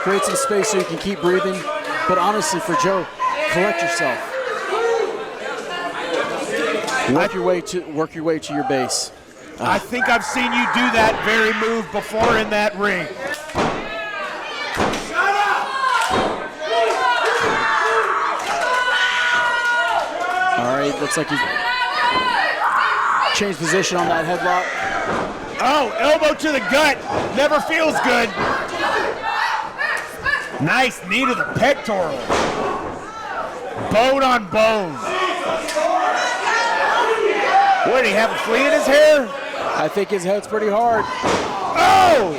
Create some space so you can keep breathing. But honestly, for Joe, collect yourself. Work your way to your base. I think I've seen you do that very move before in that ring. All right, looks like he changed position on that headlock. Oh, elbow to the gut. Never feels good. Nice knee to the pectoral. Bone on bone. What, did he have a flea in his hair? I think his head's pretty hard. Oh!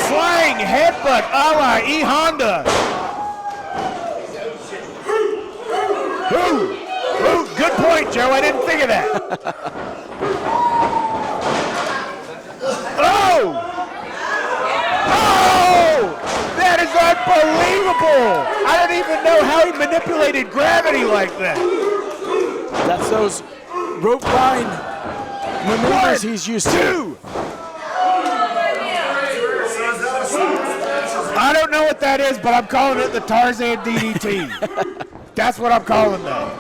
Flying headbutt a la E Honda. Ooh, good point, Joe. I didn't think of that. Oh! Oh! That is unbelievable! I don't even know how he manipulated gravity like that. That's those rope line maneuvers he's used to. 2. I don't know what that is, but I'm calling it the Tarzan DDT. That's what I'm calling that.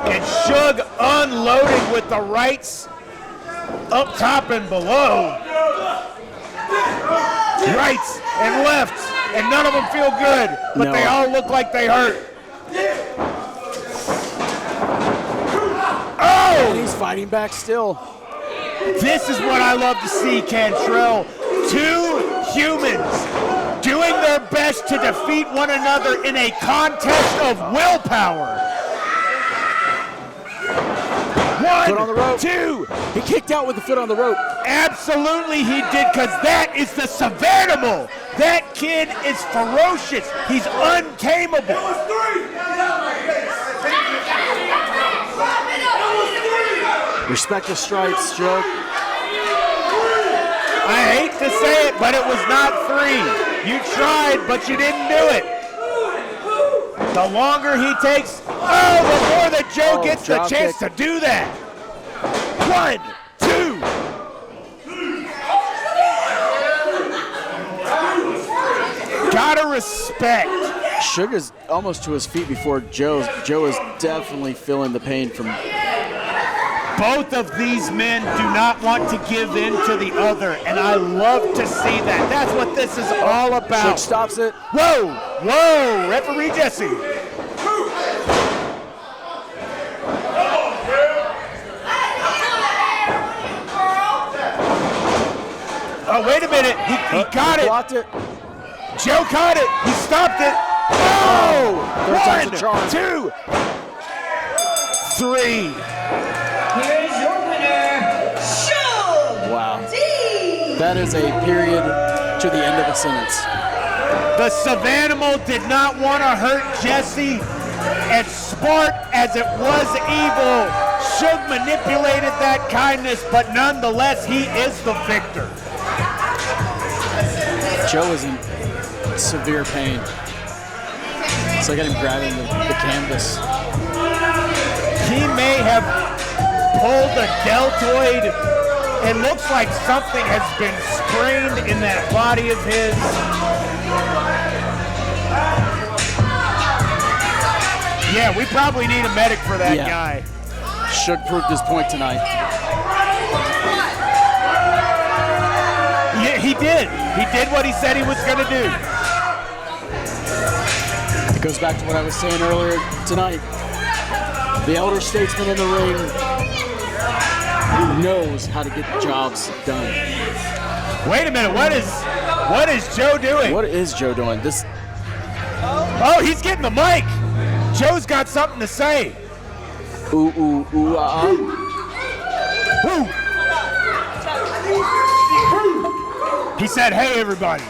And Suge unloading with the rights up top and below. Rights and lefts, and none of them feel good, but they all look like they hurt. Oh! And he's fighting back still. This is what I love to see, Cantrell. 2 humans doing their best to defeat one another in a contest of willpower. 1, Foot on the rope. 2. He kicked out with the foot on the rope. Absolutely he did, because that is the Savannah. That kid is ferocious. He's untamable. Respect the stripes, Joe. I hate to say it, but it was not 3. You tried, but you didn't do it. The longer he takes, the more that Joe gets the chance to do that. 1, 2. Gotta respect. Sugar's almost to his feet before Joe is definitely feeling the pain from. Both of these men do not want to give in to the other, and I love to see that. That's what this is all about. Suge stops it. Whoa, whoa, referee Jesse. Oh, wait a minute. He got it. Blocked it. Joe caught it. He stopped it. Oh! Third time's the charm. 1, 2, 3. Here's your winner, Suge Wow. D. That is a period to the end of a sentence. The Savannah did not want to hurt Jesse. As smart as it was evil, Suge manipulated that kindness, but nonetheless, he is the victor. Joe is in severe pain. So I got him grabbing the canvas. He may have pulled a deltoid. It looks like something has been sprained in that body of his. Yeah, we probably need a medic for that guy. Suge proved his point tonight. Yeah, he did. He did what he said he was going to do. It goes back to what I was saying earlier tonight. The elder statesman in the ring knows how to get jobs done. Wait a minute, what is Joe doing? What is Joe doing? Oh, he's getting the mic. Joe's got something to say. Ooh, ooh, ooh, Ooh. He said, hey, everybody.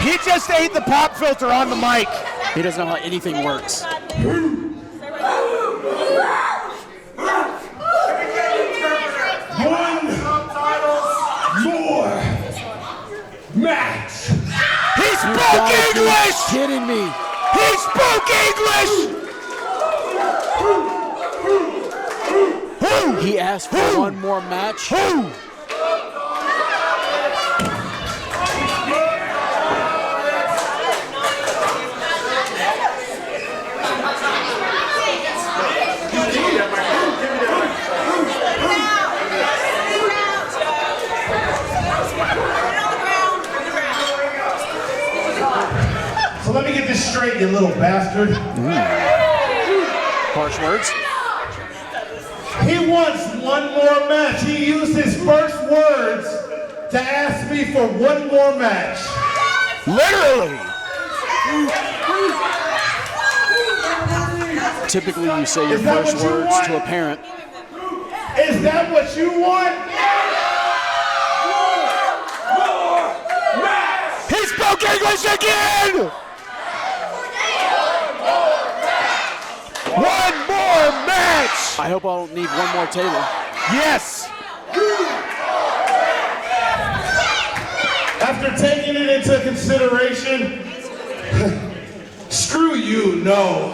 He just ate the pop filter on the mic. He doesn't know how anything works. One more match. He spoke English! Kidding me? He spoke English! Who? He asked for one more match. Who? So let me get this straight, you little bastard. Harsh words. He wants one more match. He used his first words to ask me for one more match. Literally. Typically, you say your first words to a parent. Is that what you want? He spoke English again! One more match! I hope I don't need one more table. Yes! After taking it into consideration, screw you, no.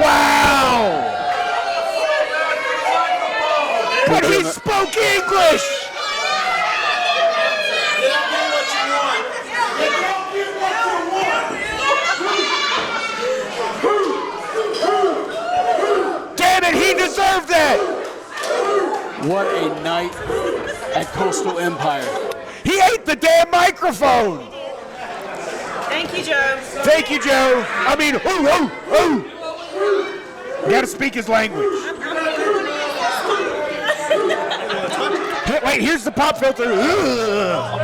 Wow! But he spoke English! Damn it, he deserved that! What a night at Coastal Empire. He ate the damn microphone! Thank you, Joe. Thank you, Joe. I mean, ooh. You gotta speak his language. Wait, here's the pop filter. Ugh.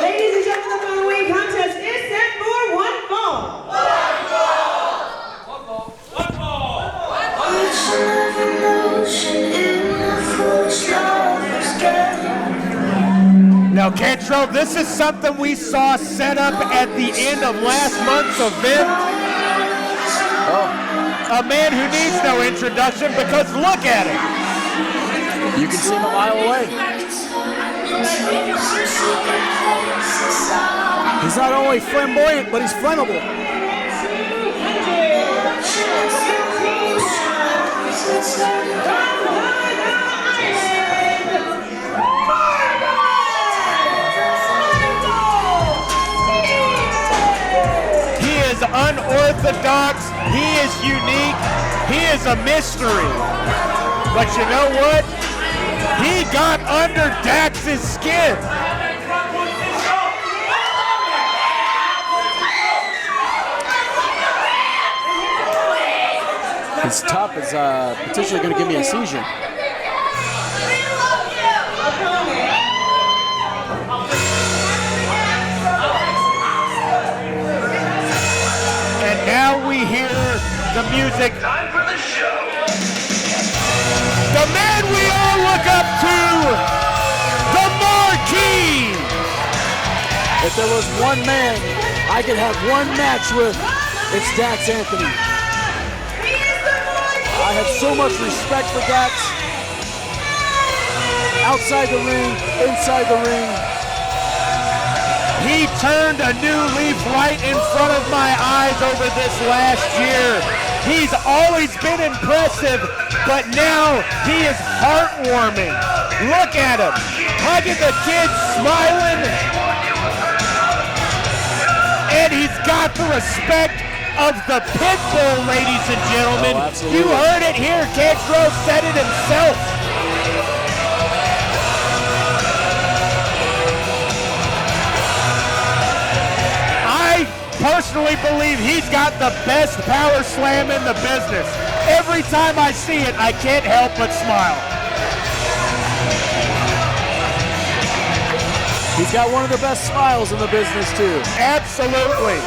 Ladies and gentlemen, the following contest is set for one fall. Now, Cantrell, this is something we saw set up at the end of last month's event. A man who needs no introduction, because look at him. You can see him a mile away. He's not only flamboyant, but he's flammable. He is unorthodox. He is unique. He is a mystery. But you know what? He got under Dax's skin. His top is potentially going to give me a seizure. And now we hear the music. Time for the show. The man we all look up to, the Marquee. If there was one man I could have one match with, it's Dax Anthony. I have so much respect for Dax. Outside the ring, inside the ring. He turned a new leaf right in front of my eyes over this last year. He's always been impressive, but now he is heartwarming. Look at him, hugging the kids, smiling. And he's got the respect of the pit bull, ladies and gentlemen. Oh, you heard it here, Cantrell said it himself. I personally believe he's got the best power slam in the business. Every time I see it, I can't help but smile. He's got one of the best smiles in the business too. Absolutely.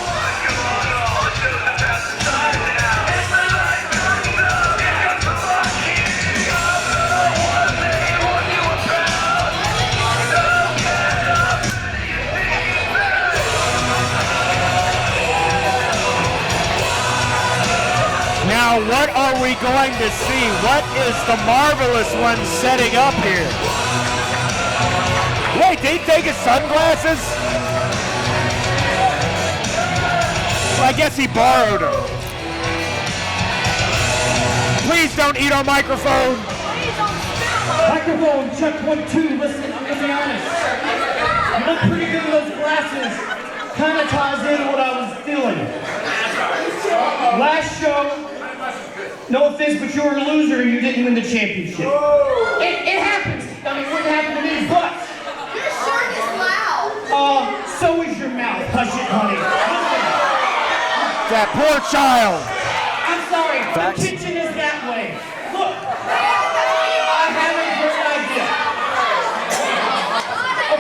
Now, what are we going to see? What is the Marvelous One setting up here? Wait, did he take his sunglasses? Well, I guess he borrowed them. Please don't eat our microphone. Microphone, check 1, 2. Listen, I'm gonna be honest. You look pretty good in those glasses. Kind of ties in what I was feeling. Last show, no offense, but you were a loser and you didn't win the championship. It happens. I mean, it wouldn't happen to me, but. Your shirt is loud. So is your mouth. Hush it, honey. Listen. That poor child. I'm sorry. Facts. The kitchen is that way. Look. I have a great idea.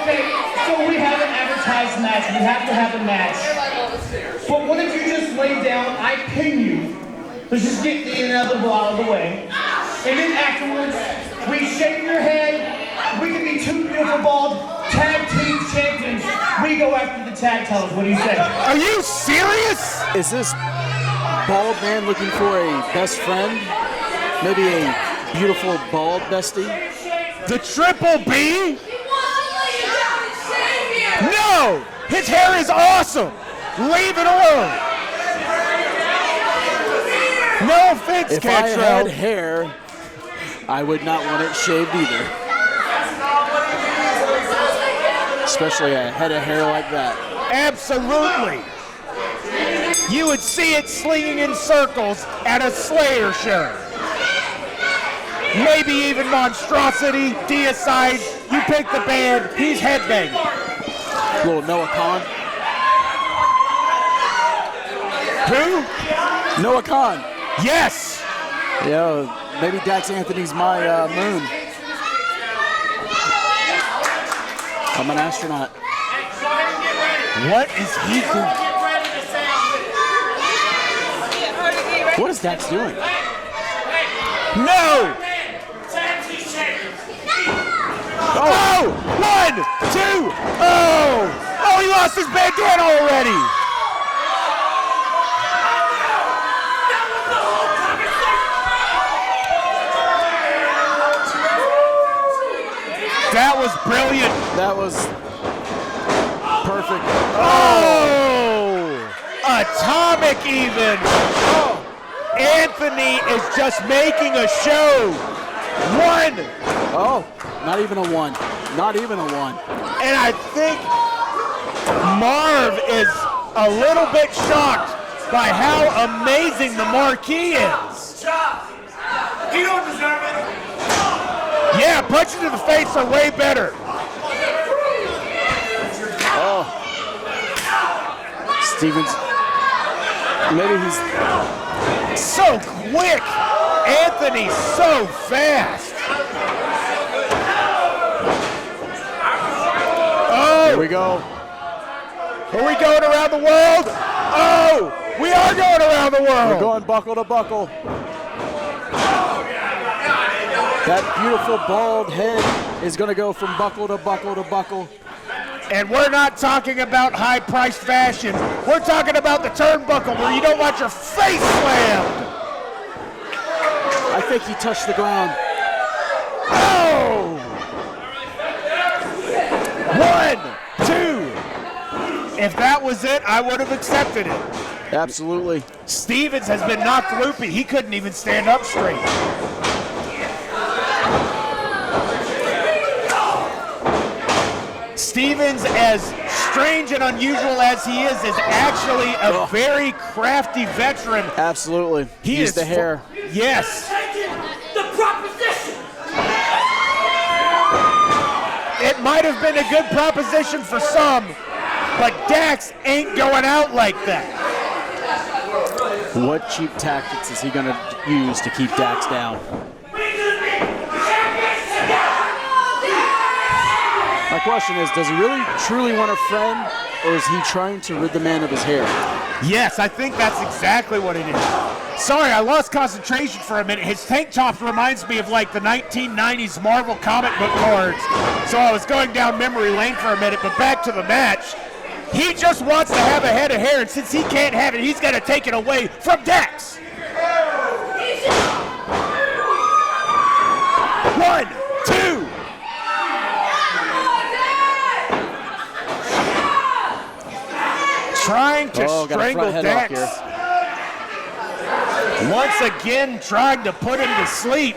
Okay, so we have an advertised match. We have to have a match. But what if you just lay down, I pin you. Let's just get the inevitable out of the way. And then afterwards, we shave your head. We can be two beautiful bald tag team champions. We go after the tag titles. What do you say? Are you serious? Is this bald man looking for a best friend? Maybe a beautiful bald bestie? The Triple B? No! His hair is awesome! Leave it alone! No offense, If I had Cantrell. hair, I would not want it shaved either. Especially a head of hair like that. Absolutely. You would see it slinging in circles at a Slayer show. Maybe even Monstrosity, Deicide. You pick the band, he's headbanging. Little Noah Khan. Who? Noah Khan. Yes! Yeah, maybe Dax Anthony's my moon. I'm an astronaut. What is he doing? What is Dax doing? No! Oh! 1, 2, oh! Oh, he lost his bandana already! That was brilliant. That was perfect. Oh! Atomic even. Oh. Anthony is just making a show. 1. Oh, not even a 1. Not even a 1. And I think Marv is a little bit shocked by how amazing the Marquee is. He don't deserve it. Yeah, punches to the face are way better. Oh. Stevens. Maybe he's So quick. Anthony so fast. Oh. Here we go. Are we going around the world? Oh. We are going around the world. We're going buckle to buckle. That beautiful bald head is going to go from buckle to buckle to buckle. And we're not talking about high-priced fashion. We're talking about the turnbuckle where you don't want your face slammed. I think he touched the ground. Oh! 1, 2. If that was it, I would have accepted it. Absolutely. Stevens has been knocked loopy. He couldn't even stand up straight. Stevens, as strange and unusual as he is actually a very crafty veteran. Absolutely. He's the hair. Yes. The proposition. It might have been a good proposition for some, but Dax ain't going out like that. What cheap tactics is he going to use to keep Dax down? My question is, does he really truly want a friend, or is he trying to rid the man of his hair? Yes, I think that's exactly what it is. Sorry, I lost concentration for a minute. His tank top reminds me of like the 1990s Marvel comic book cards. So I was going down memory lane for a minute, but back to the match. He just wants to have a head of hair, and since he can't have it, he's going to take it away from Dax. 1, 2. Trying to strangle Dax. Once again, trying to put him to sleep.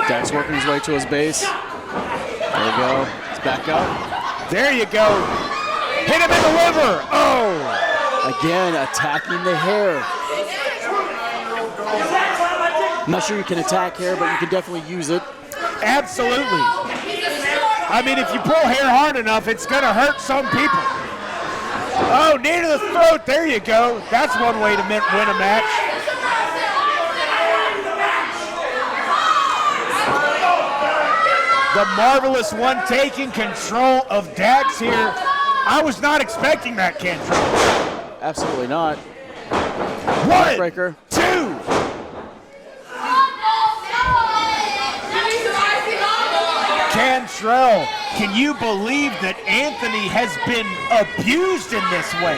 Dax working his way to his base. There we go. He's back up. There you go. Hit him in the liver. Oh. Again, attacking the hair. I'm not sure you can attack hair, but you can definitely use it. Absolutely. I mean, if you pull hair hard enough, it's going to hurt some people. Oh, knee to the throat. There you go. That's one way to win a match. The Marvelous One taking control of Dax here. I was not expecting that, Cantrell. Absolutely not. 1, Breaker. 2. Cantrell, can you believe that Anthony has been abused in this way?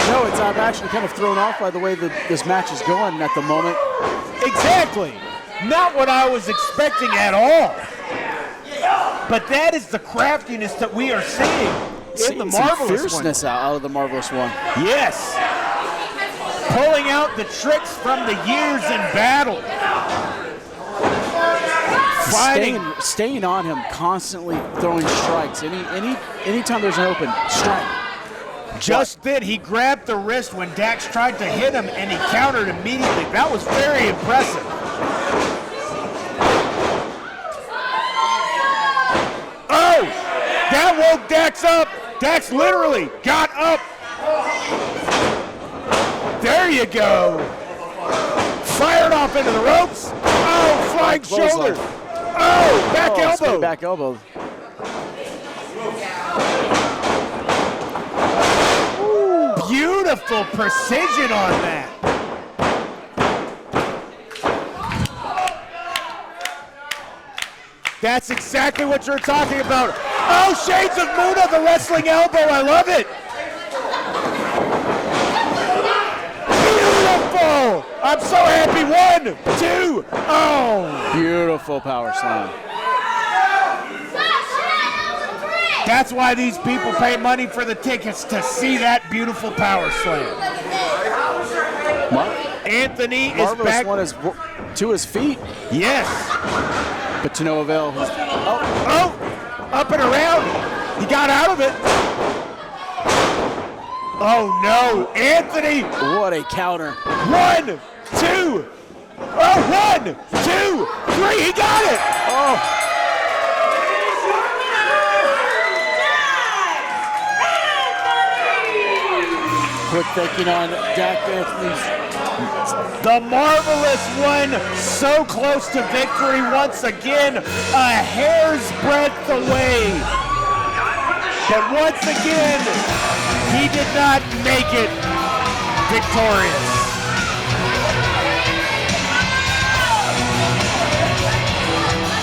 No, I'm actually kind of thrown off by the way that this match is going at the moment. Exactly. Not what I was expecting at all. But that is the craftiness that we are seeing in the Marvelous One. Fierceness out of the Marvelous One. Yes. Pulling out the tricks from the years in battle. Staying on him, constantly throwing strikes. Anytime there's an open strike. Just then, he grabbed the wrist when Dax tried to hit him, and he countered immediately. That was very impressive. Oh! That woke Dax up. Dax literally got up. There you go. Fired off into the ropes. Oh, flying shoulder. Oh, back elbow. Back elbow. Ooh, beautiful precision on that. That's exactly what you're talking about. Oh, shades of Muda, the wrestling elbow. I love it. Beautiful. I'm so happy. 1, 2. Oh. Beautiful power slam. That's why these people pay money for the tickets, to see that beautiful power slam. Anthony is back. One is to his feet. Yes. But to no avail. Oh, up and around. He got out of it. Oh no, Anthony. What a counter. 1, 2. Oh, 1, 2, 3. He got it. Oh. Quick thinking on Dax Anthony's. The Marvelous One so close to victory once again, a hair's breadth away. But once again, he did not make it victorious.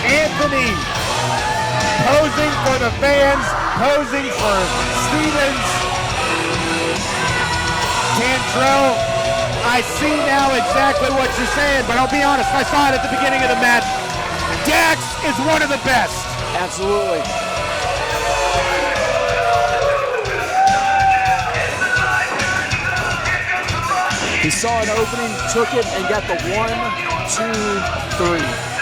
Anthony posing for the fans, posing for Stevens. Cantrell, I see now exactly what you're saying, but I'll be honest, I saw it at the beginning of the match. Dax is one of the best. Absolutely. He saw an opening, took it, and got the 1, 2, 3.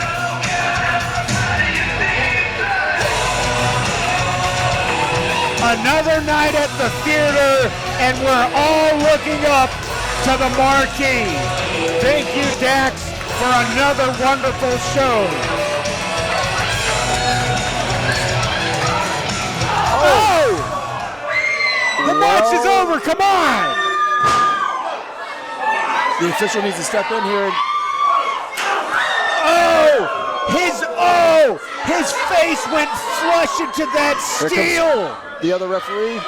Another night at the theater, and we're all looking up to the marquee. Thank you, Dax, for another wonderful show. Oh! The match is over, come on! The official needs to step in here. His face went flush into that steel. The other referee.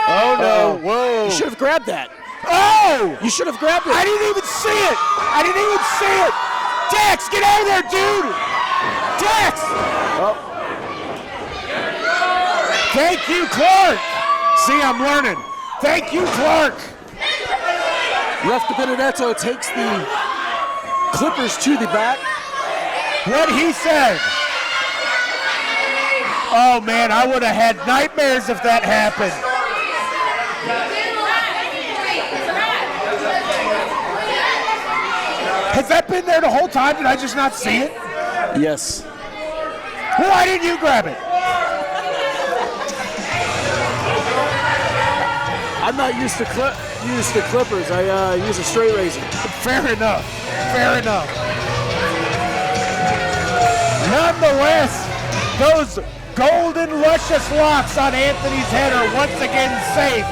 Oh no, whoa. You should have grabbed that. Oh! You should have grabbed it. I didn't even see it. Dax, get out of there, dude. Dax. Oh. Thank you, Clark. See, I'm learning. Thank you, Clark. Ref Benedetto takes the Clippers to the back. What he said. Oh man, I would have had nightmares if that happened. Has that been there the whole time? Did I just not see it? Yes. Why didn't you grab it? I'm not used to clippers. I use a straight razor. Fair enough. Nonetheless, those golden luscious locks on Anthony's head are once again safe.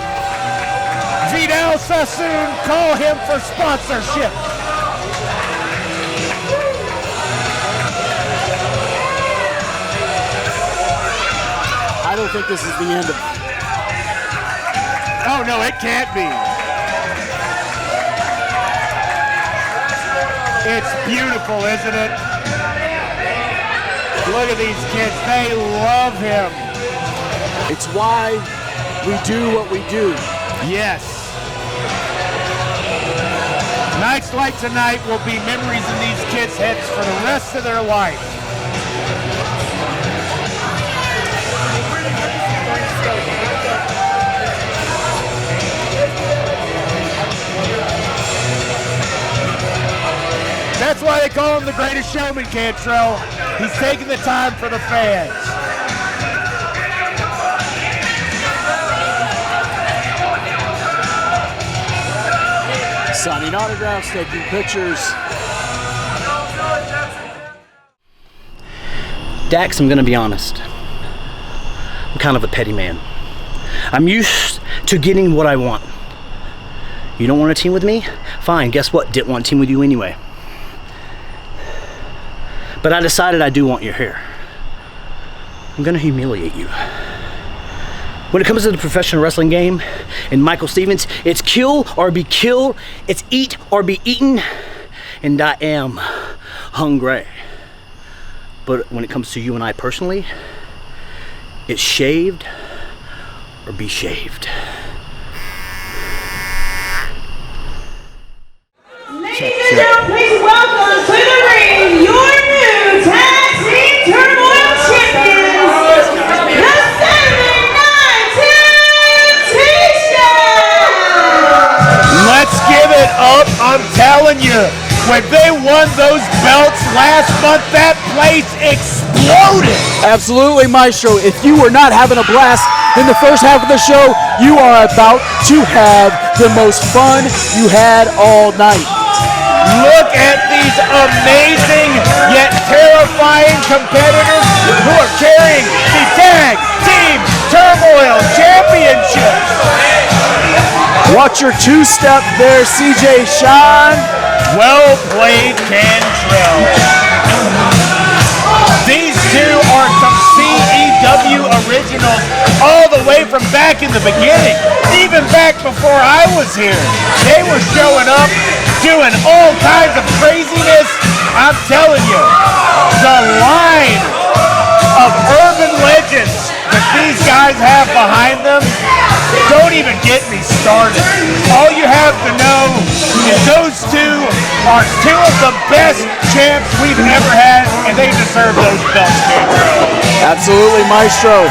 Vidal Sassoon, call him for sponsorship. I don't think this is the end of it. Oh no, it can't be. It's beautiful, isn't it? Look at these kids, they love him. It's why we do what we do. Yes. Nights like tonight will be memories in these kids' heads for the rest of their life. That's why they call him the greatest showman, Cantrell. He's taking the time for the fans. Signing autographs, taking pictures. Dax, I'm gonna be honest. I'm kind of a petty man. I'm used to getting what I want. You don't want to team with me? Fine, guess what? Didn't want to team with you anyway. But I decided I do want your hair. I'm gonna humiliate you. When it comes to the professional wrestling game and Michael Stevens, it's kill or be killed, it's eat or be eaten, and I am hungry. But when it comes to you and I personally, it's shaved or be shaved. Ladies and gentlemen, please welcome to the ring your new tag team turmoil champions, the 792 T-Show! Let's give it up, I'm telling you. When they won those belts last month, that place exploded. Absolutely, Maestro. If you were not having a blast in the first half of the show, you are about to have the most fun you had all night. Look at these amazing yet terrifying competitors who are carrying the Tag Team Turmoil Championship. Watch your two-step there, CJ Sean. Well played, Cantrell. These two are some VFW originals all the way from back in the beginning. Even back before I was here. They were showing up, doing all kinds of craziness. I'm telling you, the line of urban legends that these guys have behind them, don't even get me started. All you have to know is those two are two of the best champs we've ever had, and they deserve those belts, Gabriel. Absolutely, Maestro.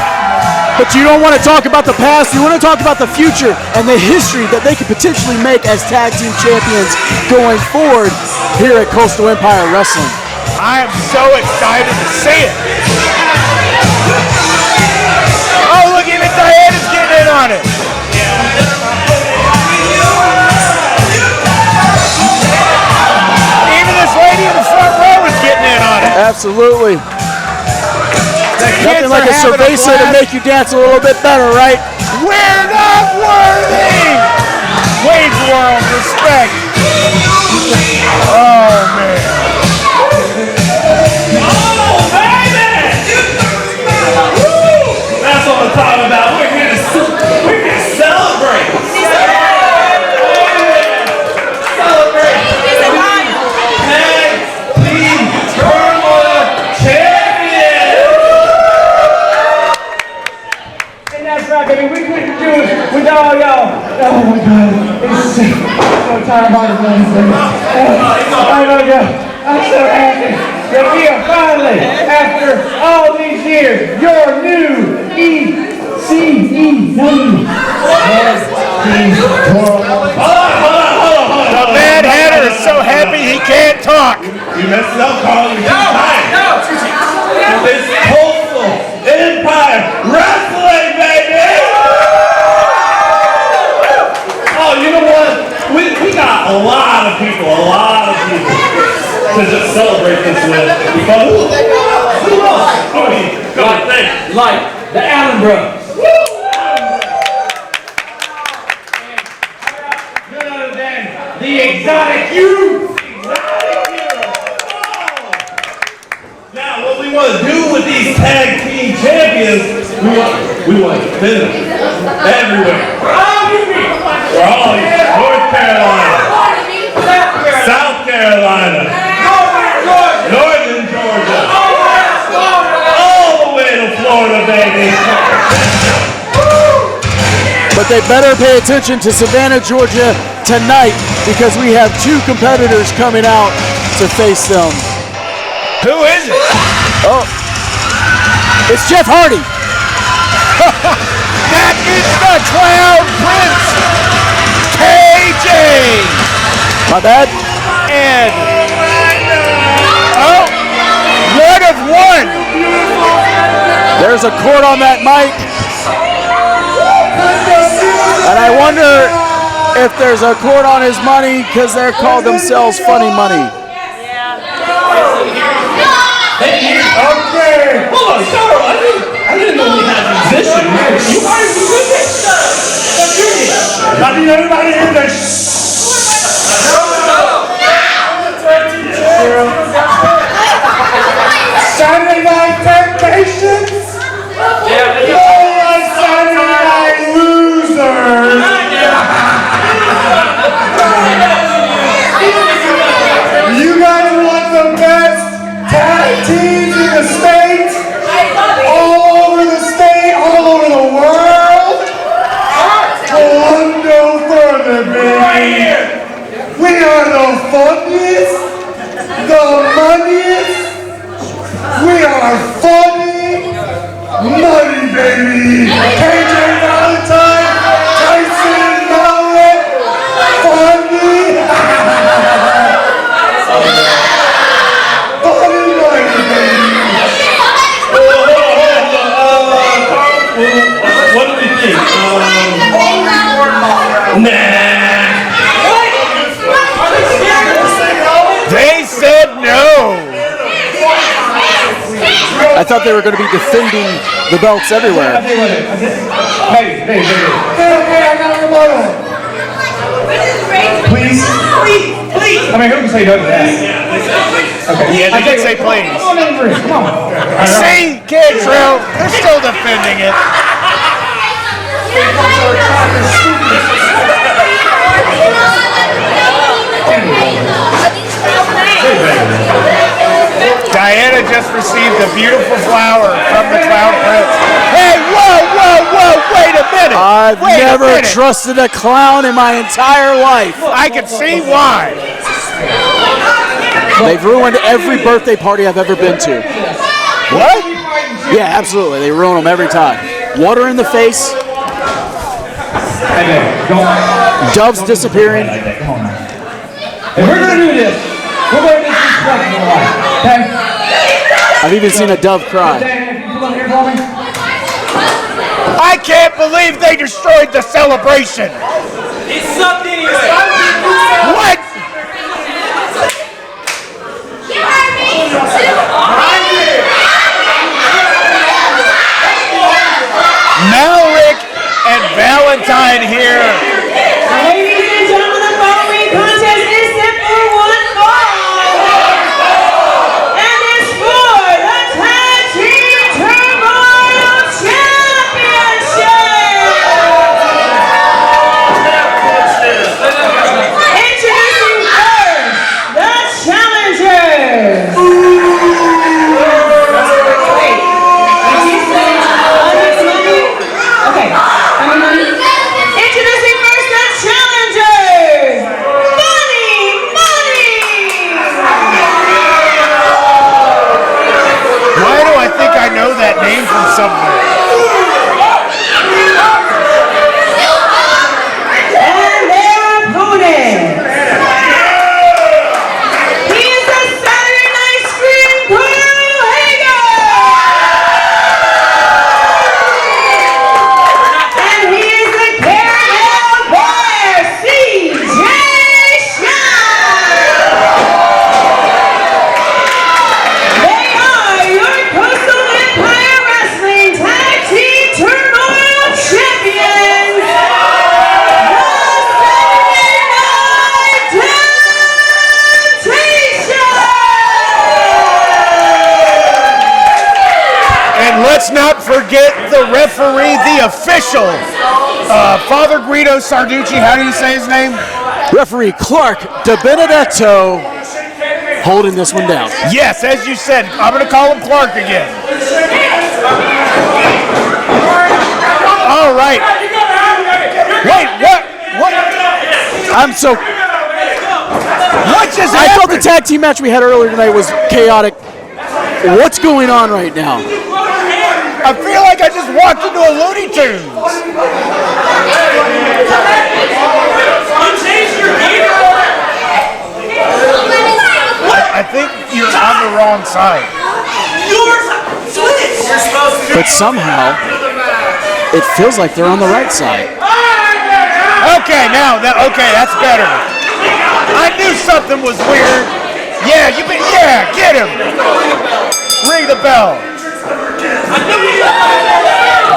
But you don't want to talk about the past, you want to talk about the future and the history that they could potentially make as tag team champions going forward here at Coastal Empire Wrestling. I am so excited to see it. Oh, look, even Diana's getting in on it. Even this lady in the front row is getting in on it. Absolutely. Nothing like a cerveza to make you dance a little bit better, right? We're not worthy! Wade's World, respect. Oh, man. Oh, baby! Woo! That's what I'm talking about. We're here to celebrate. Celebrate. Tag Team Turmoil Champion. And that's right, baby. We couldn't do it without y'all. Oh my God. It's so tired about it, man. I know y'all. I'm so happy that we are finally, after all these years, your new ECEW. The Mad Hatter is so happy he can't talk. You messed it up, Carl. You're too tired. It's Coastal Empire Wrestling, baby! Oh, you know what? We got a lot of people to just celebrate this with. But who else? I mean, go on, think. Like the Allen Brothers. None other than the Exotic Youth. Now, what we want to do with these tag team champions, we want to finish everywhere. We're all North Carolina, South Carolina, Northern Georgia, all the way to Florida, baby. But they better pay attention to Savannah, Georgia tonight because we have two competitors coming out to face them. Who is it? Oh, it's Jeff Hardy. That is the Clown Prince, KJ. My bad. And, oh, one of one. There's a cord on that mic. And I wonder if there's a cord on his money because they're called themselves Funny Money. Okay. Hold on, Carl. I didn't know we had musicians. You are a musician. I need everybody in there. Saturday Night Temptations? Saturday Night Losers? You guys want the best tag teams in the state? All over the state, all over the world? Well, look no further, baby. We are the funniest, the moneyest. We are funny, money, baby. KJ Valentine, Tyson Mallet, funny. Funny money, baby. What do we think? They said no. I thought they were going to be defending the belts everywhere. Hey, I got a rebuttal. Please. I mean, who can say no to that? Yeah, they did say please. Come on in the ring. Come on. See, Cantrell, they're still defending it. Diana just received a beautiful flower from the Clown Prince. Hey, whoa, wait a minute. I've never trusted a clown in my entire life. I can see why. They've ruined every birthday party I've ever been to. What? Yeah, absolutely. They ruin them every time. Water in the face. Doves disappearing. If we're going to do this, we're going to disrespect your life, okay? I've even seen a dove cry. I can't believe they destroyed the celebration. It sucked anyway. What? Malric and Valentine here. Ladies and gentlemen, the following contest is set for one fall. And it's for the Tag Team Turmoil Championship. Introducing first, the challengers. Introducing first the challengers, Why do I think I know that name from somewhere? and their opponent. He is the Saturday Night Scream Crew Hager. And he is the Caramel Bear, CJ Shine. They are your Coastal Empire Wrestling Tag Team Turmoil Champions, the Saturday Night Temptation. And let's not forget the referee, the official, Father Guido Sarducci. How do you say his name? Referee Clark De Benedetto holding this one down. Yes, as you said, I'm going to call him Clark again. All right. Wait, what? I'm so. What just I thought the happened? tag team match we had earlier tonight was chaotic. What's going on right now? I feel like I just walked into a Looney Tunes. I think you're on the wrong side. But somehow, it feels like they're on the right side. Okay, that's better. I knew something was weird. Yeah, get him. Ring the bell.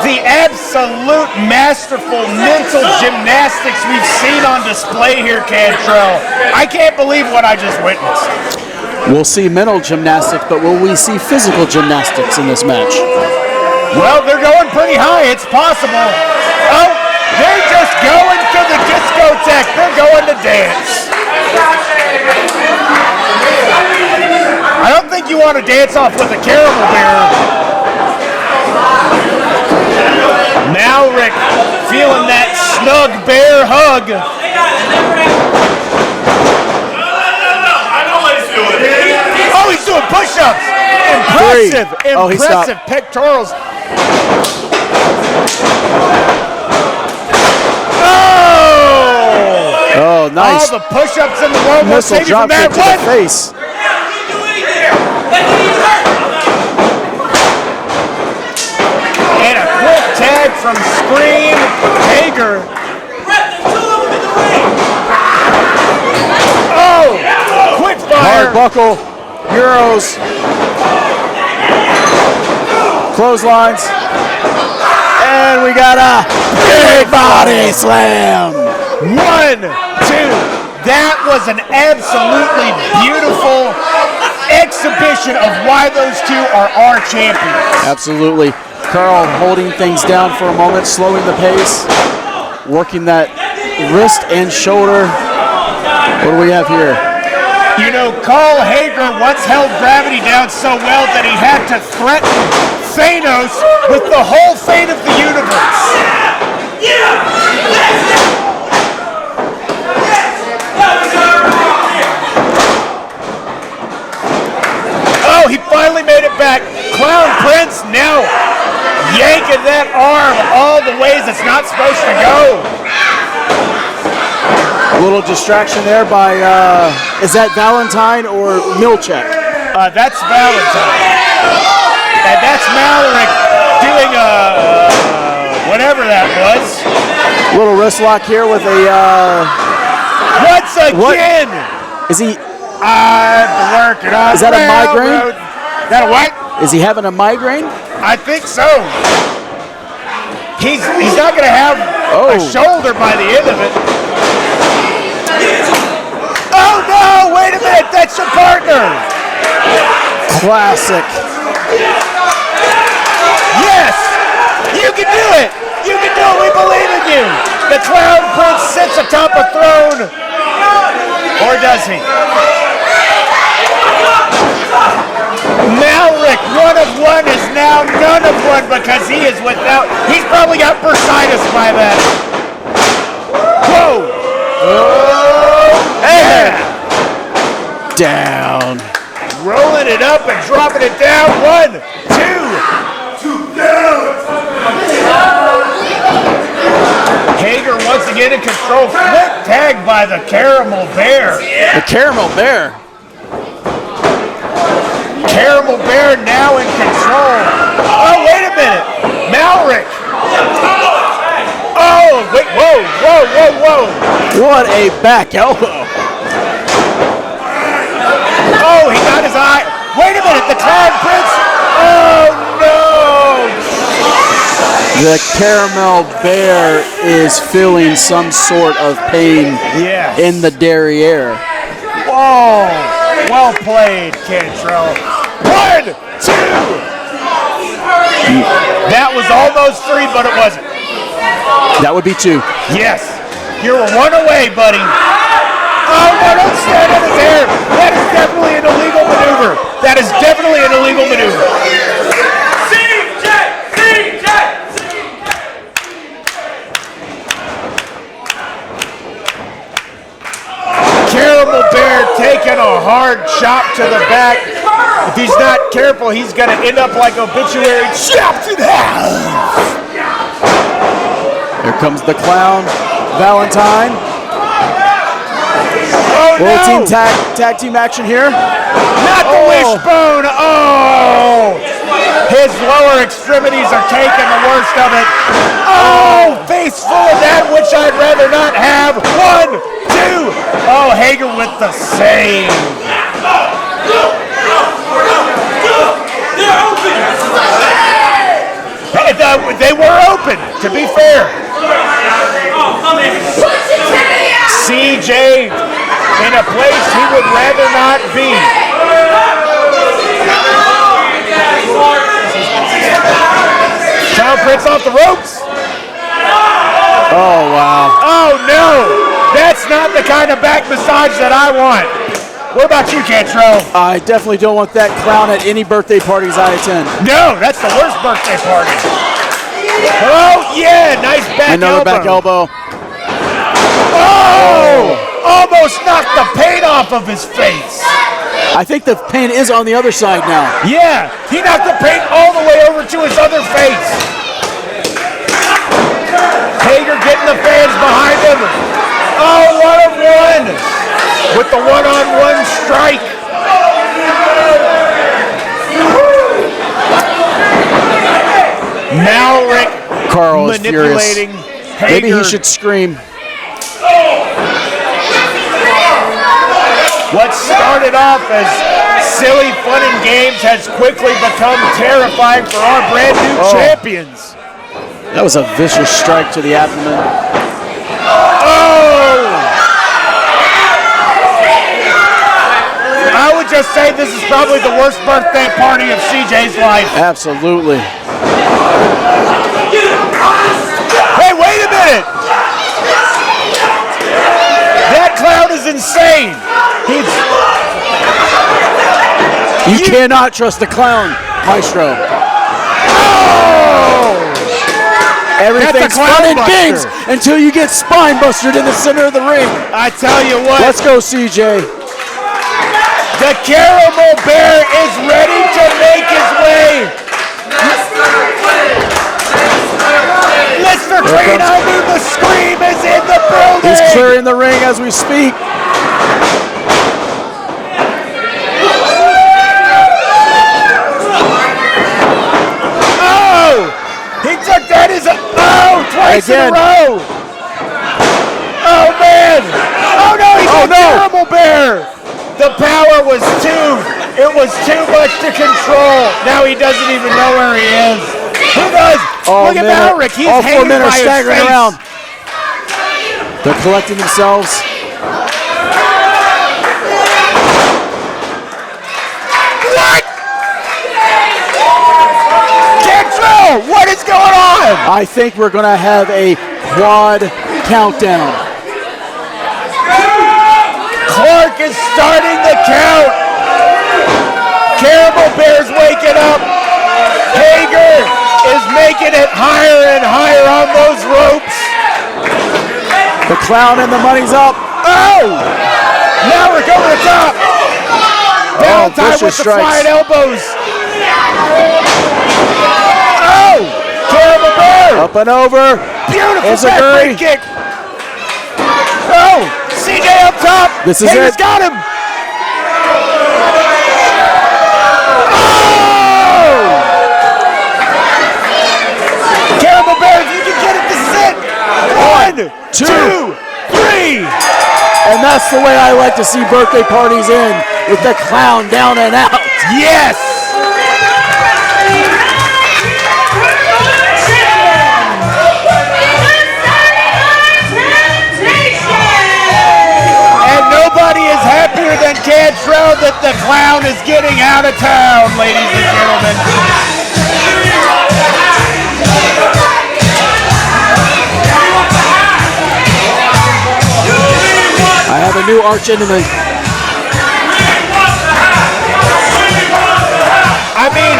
The absolute masterful mental gymnastics we've seen on display here, Cantrell. I can't believe what I just witnessed. We'll see mental gymnastics, but will we see physical gymnastics in this match? Well, they're going pretty high. It's possible. Oh, they're just going to the discotheque. They're going to dance. I don't think you want to dance off with a caramel bear. Malric feeling that snug bear hug. Oh, he's doing push-ups. Impressive pectorals. Oh, nice. All the push-ups in the world. Missile drop kick to the face. And a quick tag from Scream Hager. Oh, quick fire. Hard buckle, Euros, clotheslines, and we got a big body slam. 1, 2. That was an absolutely beautiful exhibition of why those two are our champions. Absolutely. Carl holding things down for a moment, slowing the pace, working that wrist and shoulder. What do we have here? You know, Carl Hager once held gravity down so well that he had to threaten Thanos with the whole fate of the universe. Oh, he finally made it back. Clown Prince now yanking that arm all the ways it's not supposed to go. A little distraction there by, is that Valentine or Milchek? That's Valentine. And that's Malarick doing whatever that was. Little wrist lock here with a, once again! What? Is he? I'm working on Is that a migraine? That a what? Is he having a migraine? I think so. He's not going to have a shoulder by the end of it. Oh no! Wait a minute, that's your partner. Classic. Yes, you can do it. You can do it. We believe in you. The Clown Prince sits atop a throne, or does he? Malrick, 1 of 1 is now none of 1 because he is without. He's probably got bursitis by then. Whoa! Oh, yeah! Down. Rolling it up and dropping it down. 1, 2. 2 down. Hager once again in control. Flip tag by the Caramel Bear. The Caramel Bear. Caramel Bear now in control. Oh, wait a minute. Malrick. Oh, wait, whoa. What a back elbow. Oh, he got his eye. Wait a minute, the Clown Prince. Oh, no. The Caramel Bear is feeling some sort of pain in the derriere. Whoa. Well played, Cantrell. 1, 2. That was almost 3, but it wasn't. That would be 2. Yes. You're 1 away, buddy. Oh, no, don't stand on his hair. That is definitely an illegal maneuver. That is definitely an illegal maneuver. Caramel Bear taking a hard chop to the back. If he's not careful, he's going to end up like Obituary, chopped in half. Here comes the Clown. Valentine. Oh, Little no. tag team action here. Not the wishbone. Oh. His lower extremities are taking the worst of it. Oh, face full of that, which I'd rather not have. 1, 2. Oh, Hager with the save. They were open, to be fair. CJ in a place he would rather not be. Clown Prince off the ropes. Oh, wow. Oh, no. That's not the kind of back massage that I want. What about you, Cantrell? I definitely don't want that clown at any birthday parties I attend. No, that's the worst birthday party. Oh, yeah, nice back Another elbow. back elbow. Oh, almost knocked the paint off of his face. I think the paint is on the other side now. Yeah, he knocked the paint all the way over to his other face. Hager getting the fans behind him. Oh, 1 of 1 with the one-on-one strike. Malrick Carl is manipulating furious. Hager. Maybe he should scream. What started off as silly fun and games has quickly become terrifying for our brand new champions. That was a vicious strike to the abdomen. Oh! I would just say this is probably the worst birthday party of CJ's life. Absolutely. Hey, wait a minute! That clown is insane. You cannot trust the clown, Maestro. Oh! Everything's fun and games until you get spine busted in the center of the ring. I tell you what. Let's go, CJ. The Caramel Bear is ready to make his way. Mr. Green, I mean the Scream is in the building. He's clearing the ring as we speak. He took that as a twice in a row. Oh man! Oh no! He's a Caramel Bear. The power was it was too much to control. Now he doesn't even know where he is. Who does? Look at Malrick. He's all 4 hanging men are by his staggering face. around. They're collecting themselves. What is going on? I think we're going to have a quad countdown. Clark is starting the count. Caramel Bear's waking up. Hager is making it higher and higher on those ropes. The clown and the money's up. Oh! Now we're going to the top. Valentine with the flying elbows. Oh! Caramel Bear! Up and over. Beautiful free kick. Oh! CJ up top. This is Hager's it. got him. Oh! Caramel Bear, if you can get it, this is it. 1, 2, 3. And that's the way I like to see birthday parties end, with the clown down and out. Yes! Nobody is happier than Cantrell that the clown is getting out of town, ladies and gentlemen. I have a new arch enemy. I mean,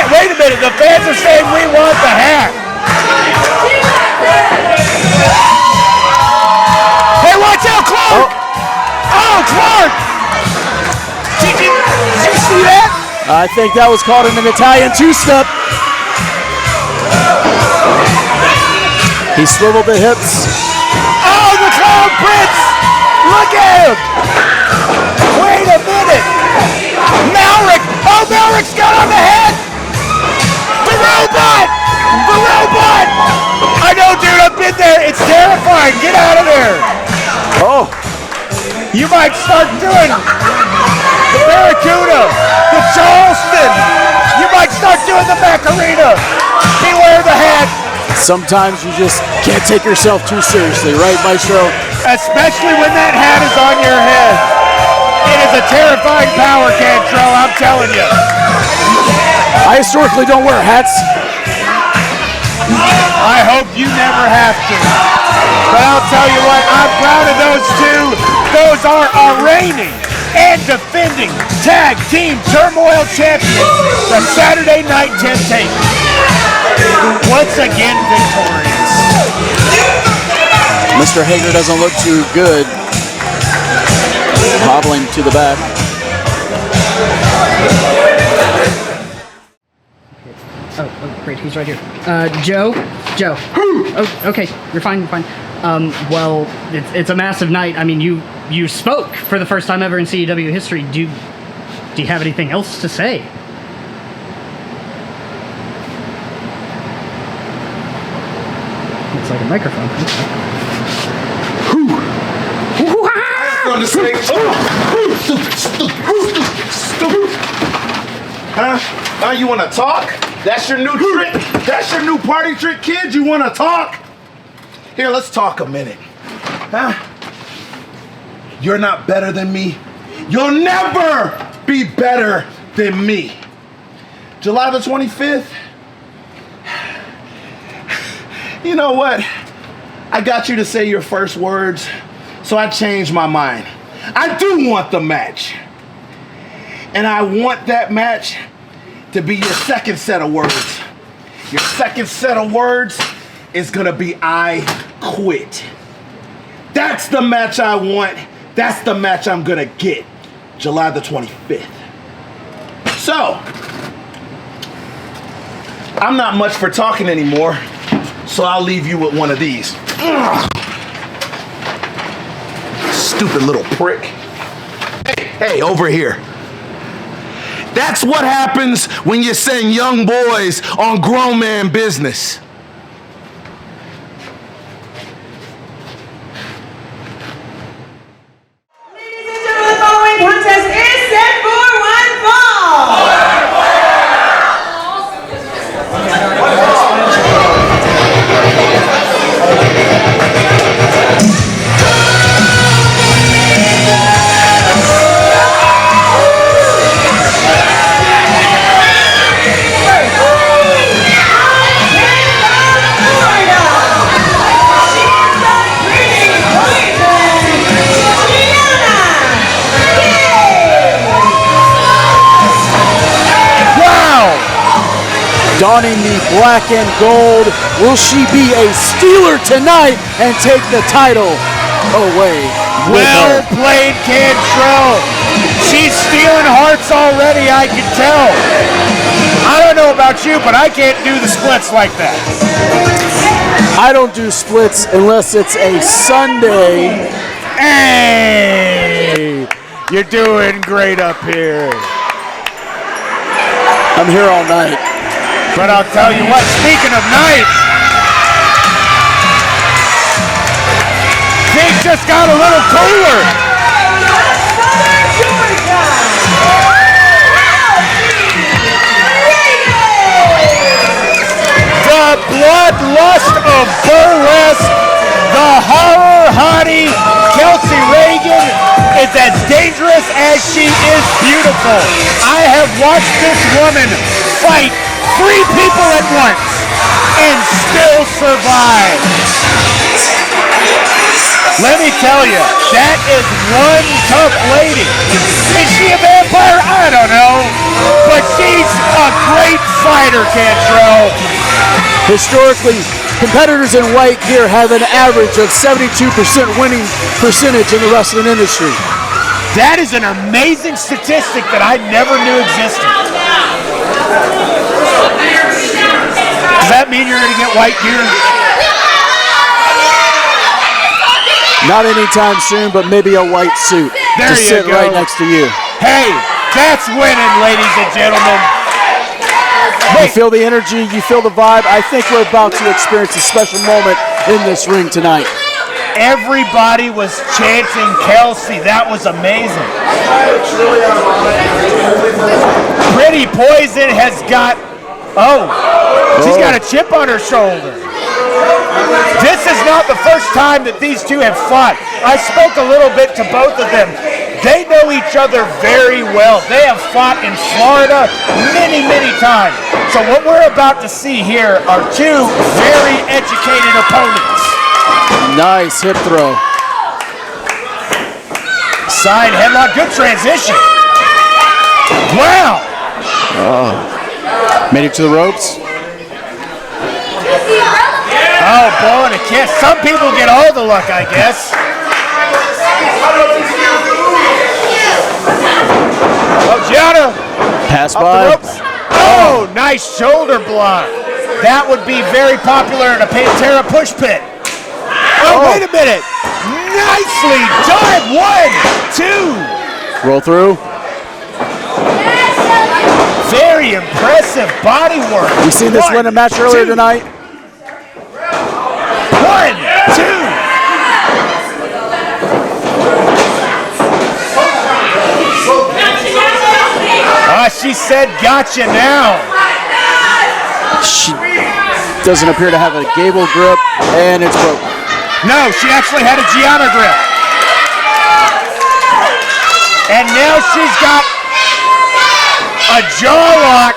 wait a minute, the fans are saying we want the hat. Hey, watch out, Clark! Oh, Clark! Did you see that? I think that was called an Italian two-step. He swiveled the hips. Oh, the Clown Prince! Look at him! Wait a minute! Malrick! Oh, Malrick's got on the head! The robot! The robot! I know, dude, I've been there. It's terrifying. Get out of there. Oh. You might start doing the Barracuda, the Charleston. You might start doing the Macarena. Beware the hat. Sometimes you just can't take yourself too seriously, right, Maestro? Especially when that hat is on your head. It is a terrifying power, Cantrell, I'm telling you. I historically don't wear hats. I hope you never have to. But I'll tell you what, I'm proud of those two. Those are our reigning and defending tag team turmoil champions, the Saturday Night Temptation. Once again victorious. Mr. Hager doesn't look too good. Hobbling to the back. Oh, great, he's right here. Joe? Oh, okay, you're fine. Well, it's a massive night. I mean, you spoke for the first time ever in CEW history. Do you have anything else to say? It's like a microphone. Huh? Now you want to talk? That's your new trick? That's your new party trick, kid? You want to talk? Here, let's talk a minute. Huh? You're not better than me. You'll never be better than me. July the 25th. You know what? I got you to say your first words, so I changed my mind. I do want the match. And I want that match to be your second set of words. Your second set of words is gonna be I quit. That's the match I want. That's the match I'm gonna get. July the 25th. So, I'm not much for talking anymore, so I'll leave you with one of these. Ugh. Stupid little prick. Hey, over here. That's what happens when you send young boys on grown man business. Ladies and gentlemen, the following contest is set for one fall. Donning the black and gold, will she be a Steeler tonight and take the title away? Well played, Cantrell. She's stealing hearts already, I can tell. I don't know about you, but I can't do the splits like that. I don't do splits unless it's a Sunday. Hey, you're doing great up here. I'm here all night. But I'll tell you what, speaking of night, things just got a little cooler. The bloodlust of burlesque, the horror hottie, Kelsey Reagan is as dangerous as she is beautiful. I have watched this woman fight 3 people at once and still survive. Let me tell you, that is one tough lady. Is she a vampire? I don't know. But she's a great fighter, Cantrell. Historically, competitors in white gear have an average of 72% winning percentage in the wrestling industry. That is an amazing statistic that I never knew existed. Does that mean you're going to get white gear? Not anytime soon, but maybe a white suit There to you sit go. right next to you. Hey, that's winning, ladies and gentlemen. You feel the energy, you feel the vibe. I think we're about to experience a special moment in this ring tonight. Everybody was chanting Kelsey. That was amazing. Pretty Poison has got, she's got a chip on her shoulder. This is not the first time that these two have fought. I spoke a little bit to both of them. They know each other very well. They have fought in Florida many, many times. So what we're about to see here are two very educated opponents. Nice hip throw. Side headlock, good transition. Wow. Made it to the ropes. Oh, blowing a kiss. Some people get all the luck, I guess. Oh, Gianna. Pass Up by. the ropes. Oh, nice shoulder block. That would be very popular in a Pantera push pit. Oh, wait a minute. Nicely done. 1, 2. Roll through. Very impressive body work. We've seen this win a match earlier tonight. 1, 2. She said, gotcha now. She doesn't appear to have a Gable grip, and it's broken. No, she actually had a Gianna grip. And now she's got a jaw lock.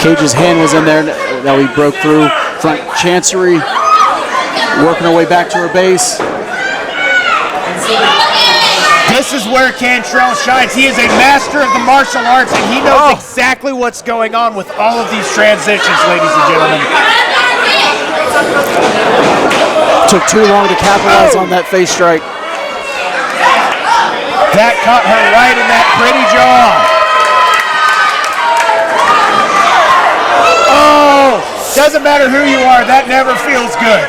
Cage's hand was in there. Now he broke through front chancery, working her way back to her base. This is where Cantrell shines. He is a master of the martial arts, and he knows exactly what's going on with all of these transitions, ladies and gentlemen. Took too long to capitalize on that face strike. That caught her right in that pretty jaw. Oh, doesn't matter who you are, that never feels good.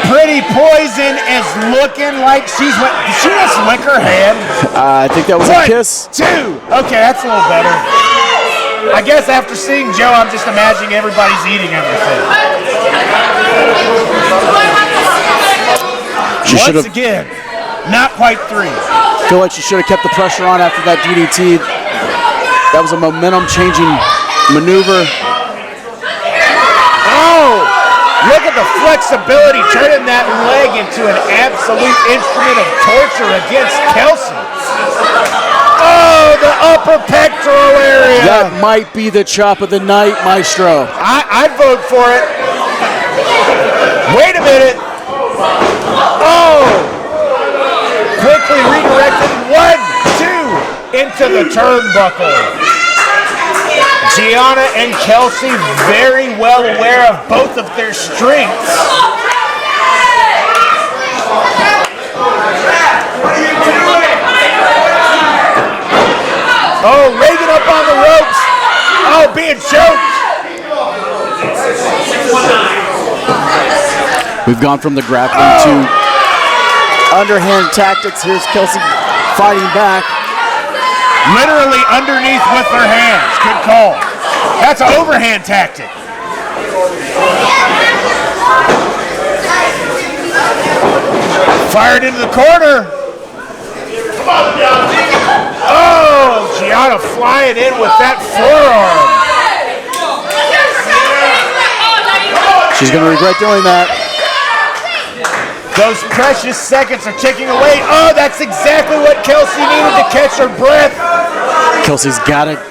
Pretty Poison is looking like she's went. Did she just lick her hand? I think that was a kiss. 1, 2. Okay, that's a little better. I guess after seeing Joe, I'm just imagining everybody's eating everything. Once again, not quite 3. I feel like she should have kept the pressure on after that DDT. That was a momentum-changing maneuver. Oh, look at the flexibility, turning that leg into an absolute instrument of torture against Kelsey. Oh, the upper pectoral area. That might be the chop of the night, Maestro. I'd vote for it. Wait a minute. Oh, quickly redirected. 1, 2 into the turnbuckle. Gianna and Kelsey very well aware of both of their strengths. Oh, Reagan up on the ropes. Oh, being choked. We've gone from the grappling to underhand tactics. Here's Kelsey fighting back. Literally underneath with her hands. Good call. That's an overhand tactic. Fired into the corner. Oh, Gianna flying in with that forearm. She's going to regret doing that. Those precious seconds are ticking away. Oh, that's exactly what Kelsey needed to catch her breath. Kelsey's got it.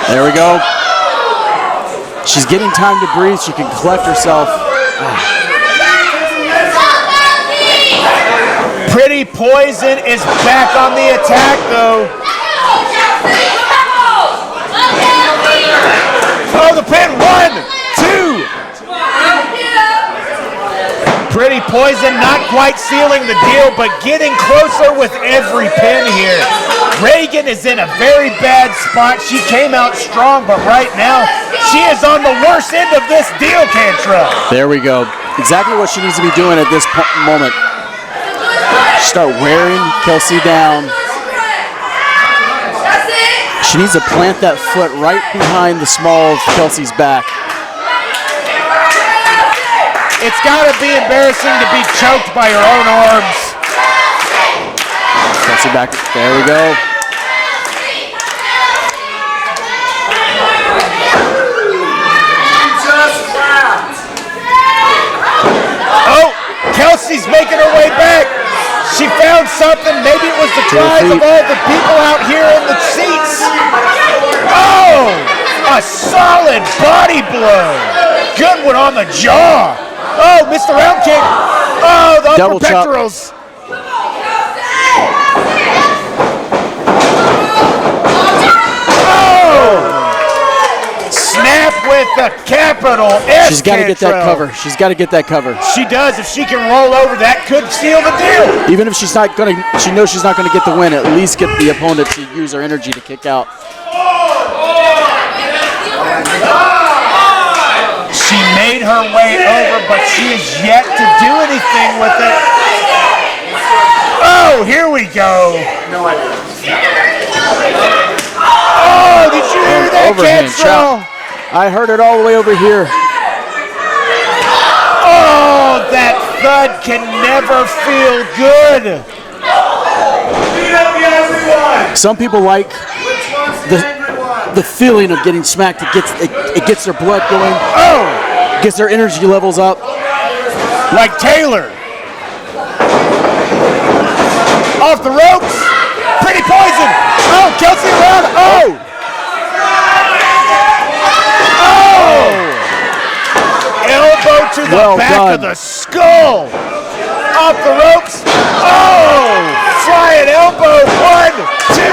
There we go. She's getting time to breathe. She can collect herself. Pretty Poison is back on the attack, though. Oh, the pin. 1, 2. Pretty Poison not quite sealing the deal, but getting closer with every pin here. Reagan is in a very bad spot. She came out strong, but right now, she is on the worst end of this deal, Cantrell. There we go. Exactly what she needs to be doing at this moment. Start wearing Kelsey down. She needs to plant that foot right behind the small of Kelsey's back. It's got to be embarrassing to be choked by her own arms. Kelsey back. There we go. Oh, Kelsey's making her way back. She found something. Maybe it was the cries of all the people out here in the seats. Oh, a solid body blow. Good one on the jaw. Oh, missed the round kick. Oh, the upper pectorals. Oh! Snap with the capital S. She's got to get that cover. She's got to get that cover. She does. If she can roll over, that could seal the deal. Even if she's not going to, she knows she's not going to get the win. At least get the opponent to use her energy to kick out. She made her way over, but she is yet to do anything with it. Oh, here we go. Oh, did you hear that, Cantrell? I heard it all the way over here. Oh, that thud can never feel good. Some people like the feeling of getting smacked. It gets their blood going. Oh, Gets their energy levels up. Like Taylor. Off the ropes. Pretty Poison. Oh, Kelsey around. Oh. Elbow to the back of the skull. Off the ropes. Oh, flying elbow. 1, 2.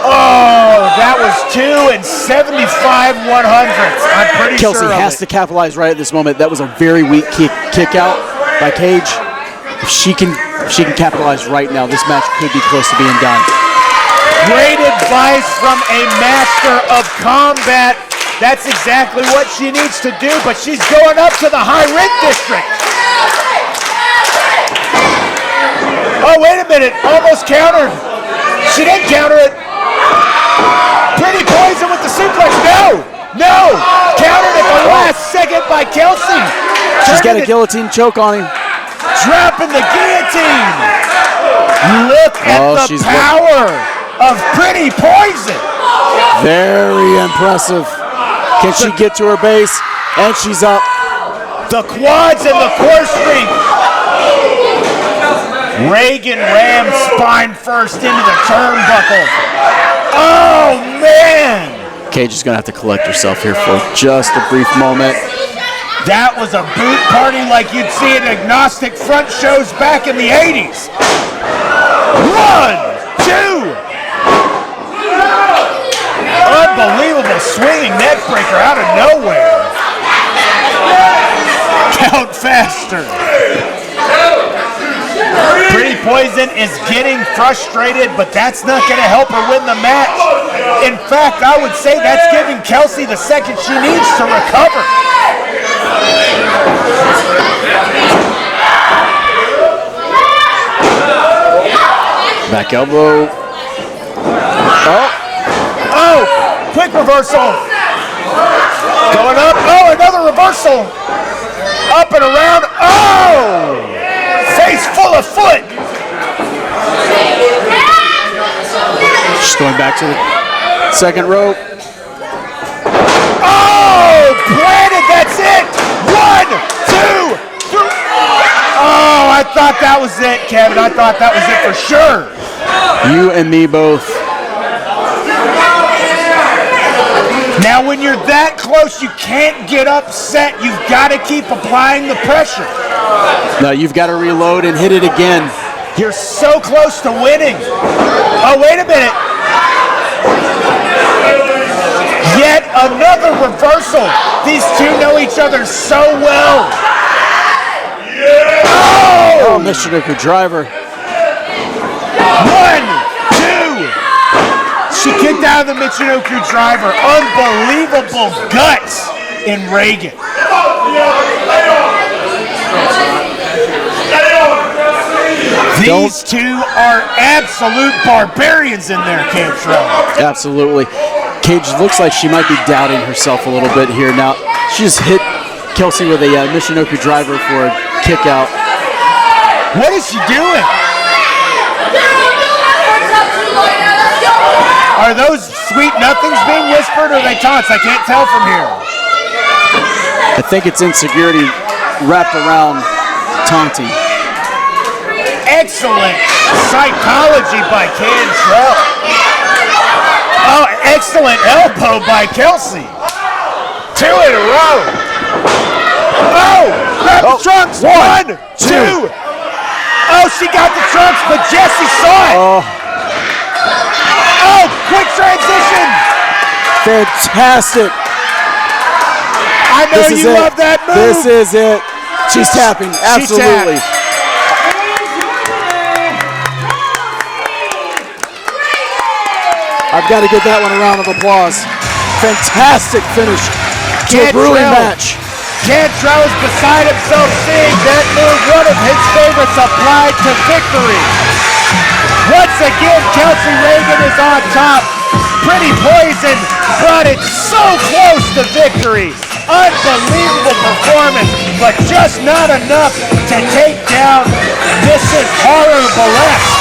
Oh, that was 2 and 75/100. I'm pretty Kelsey sure has to capitalize right at this moment. That was a very weak kick out by Cage. If she can capitalize right now, this match could be close to being done. Great advice from a master of combat. That's exactly what she needs to do, but she's going up to the high rent district. Oh, wait a minute. Almost countered. She didn't counter it. Pretty Poison with the suplex. No. Countered at the last second by Kelsey. She's got a guillotine choke on him. Dropping the guillotine. Look at the power of Pretty Poison. Very impressive. Can she get to her base? And she's up. The quads and the core strength. Reagan rams spine first into the turnbuckle. Oh, man. Cage is going to have to collect herself here for just a brief moment. That was a boot party like you'd see at agnostic front shows back in the 80s. 1, 2. Unbelievable swinging neck breaker out of nowhere. Count faster. Pretty Poison is getting frustrated, but that's not going to help her win the match. In fact, I would say that's giving Kelsey the second she needs to recover. Back elbow. Oh, quick reversal. Going up. Oh, another reversal. Up and around. Oh, face full of foot. She's going back to the second rope. Oh, planted. That's it. 1, 2, 3. Oh, I thought that was it, Kevin. I thought that was it for sure. You and me both. Now, when you're that close, you can't get upset. You've got to keep applying the pressure. No, you've got to reload and hit it again. You're so close to winning. Oh, wait a minute. Yet another reversal. These two know each other so well. Oh, Michinoku driver. 1, 2. She kicked out of the Michinoku driver. Unbelievable guts in Reagan. These two are absolute barbarians in there, Cantrell. Absolutely. Cage looks like she might be doubting herself a little bit here. Now, she just hit Kelsey with a Michinoku driver for a kick out. What is she doing? Are those sweet nothings being whispered or are they taunts? I can't tell from here. I think it's insecurity wrapped around taunting. Excellent psychology by Cantrell. Oh, excellent elbow by Kelsey. 2 in a row. Oh, grab the trunks. 1, 2. Oh, she got the trunks, but Jesse saw it. Oh, quick transition. Fantastic. I know you love that move. This is it. She's tapping. Absolutely. I've got to give that one a round of applause. Fantastic finish to a grueling match. Cantrell is beside himself seeing that move, one of his favorites, applied to victory. Once again, Kelsey Reagan is on top. Pretty Poison brought it so close to victory. Unbelievable performance, but just not enough to take down Mrs. Horror Burlesque.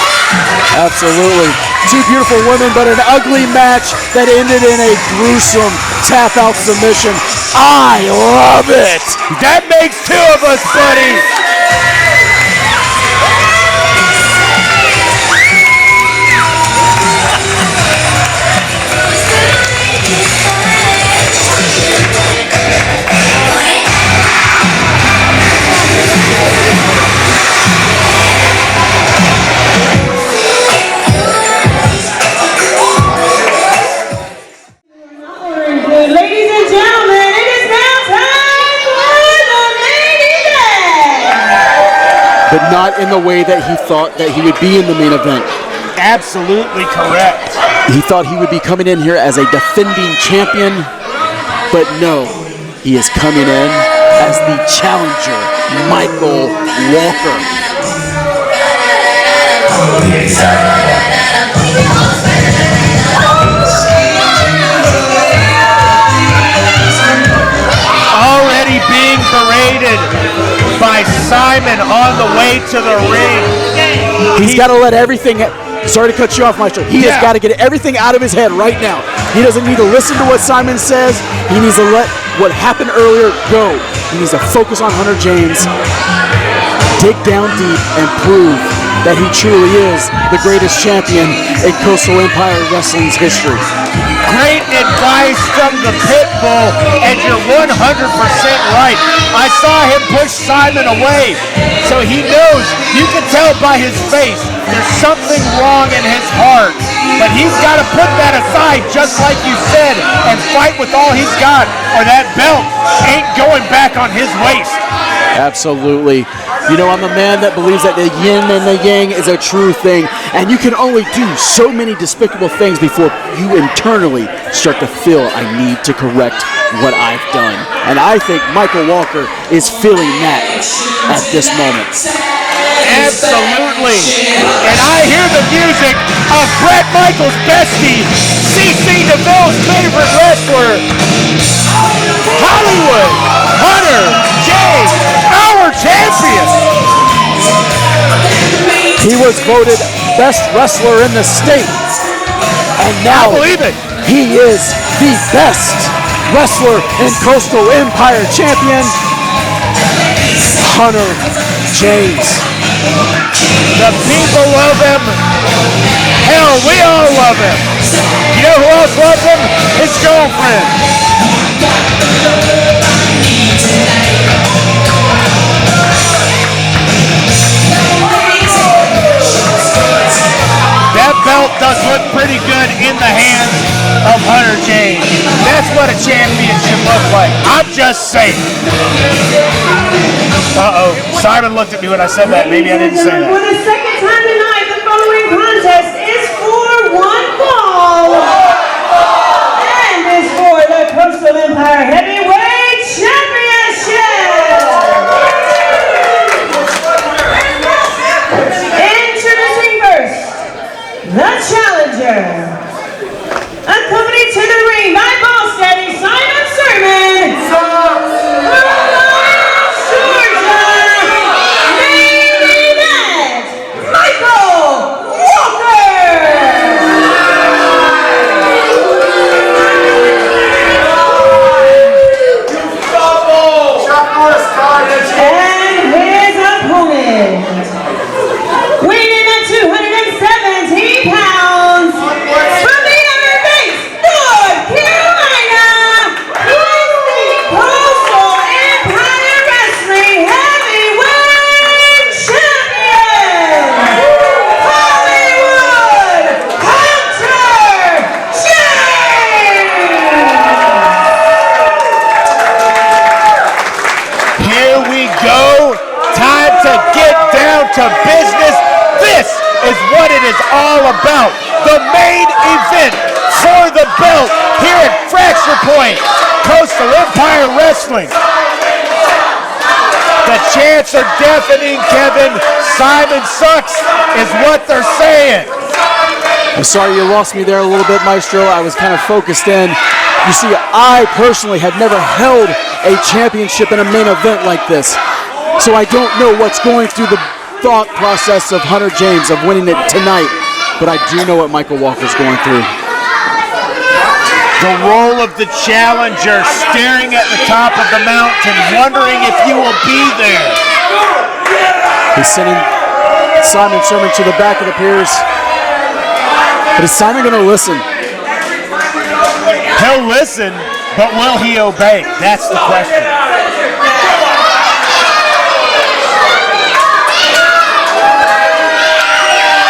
Absolutely. Two beautiful women, but an ugly match that ended in a gruesome tap-out submission. I love it. That makes two of us, buddy. Ladies and gentlemen, it is now time for the main event. But not in the way that he thought that he would be in the main event. Absolutely correct. He thought he would be coming in here as a defending champion, but no, he is coming in as the challenger, Michael Walker. Already being berated by Simon on the way to the ring. He's got to let everything, sorry to cut you off, Maestro. He has got to get everything out of his head right now. He doesn't need to listen to what Simon says. He needs to let what happened earlier go. He needs to focus on Hunter James, dig down deep, and prove that he truly is the greatest champion in Coastal Empire Wrestling's history. Great advice from the pit bull, and you're 100% right. I saw him push Simon away, so he knows, you can tell by his face, there's something wrong in his heart. But he's got to put that aside, just like you said, and fight with all he's got, or that belt ain't going back on his waist. Absolutely. You know, I'm a man that believes that the yin and the yang is a true thing, and you can only do so many despicable things before you internally start to feel I need to correct what I've done. And I think Michael Walker is feeling that at this moment. Absolutely. And I hear the music of Bret Michaels' bestie, CC DeVille's favorite wrestler, Hollywood Hunter James, our champion. He was voted best wrestler in the state, and now I believe it. He is the best wrestler in Coastal Empire champion, Hunter James. The people love him. Hell, we all love him. You know who else loves him? His girlfriend. That belt does look pretty good in the hands of Hunter James. That's what a championship looks like. I'm just saying. Uh-oh. Simon looked at me when I said that. Maybe I didn't say that. For the second time tonight, the following contest is for one fall. And is for the Coastal Empire Heavyweight Championship. Introducing first, the challenger. Accompanied to the ring by Boss Daddy Simon Sermon. To business. This is what it is all about. The main event for the belt here at Fracture Point, Coastal Empire Wrestling. The chants are deafening, Kevin. Simon sucks is what they're saying. I'm sorry you lost me there a little bit, Maestro. I was kind of focused in. You see, I personally have never held a championship in a main event like this. So I don't know what's going through the thought process of Hunter James of winning it tonight, but I do know what Michael Walker's going through. The role of the challenger, staring at the top of the mountain, wondering if you will be there. He's sending Simon Sherman to the back, it appears. But is Simon going to listen? He'll listen, but will he obey? That's the question.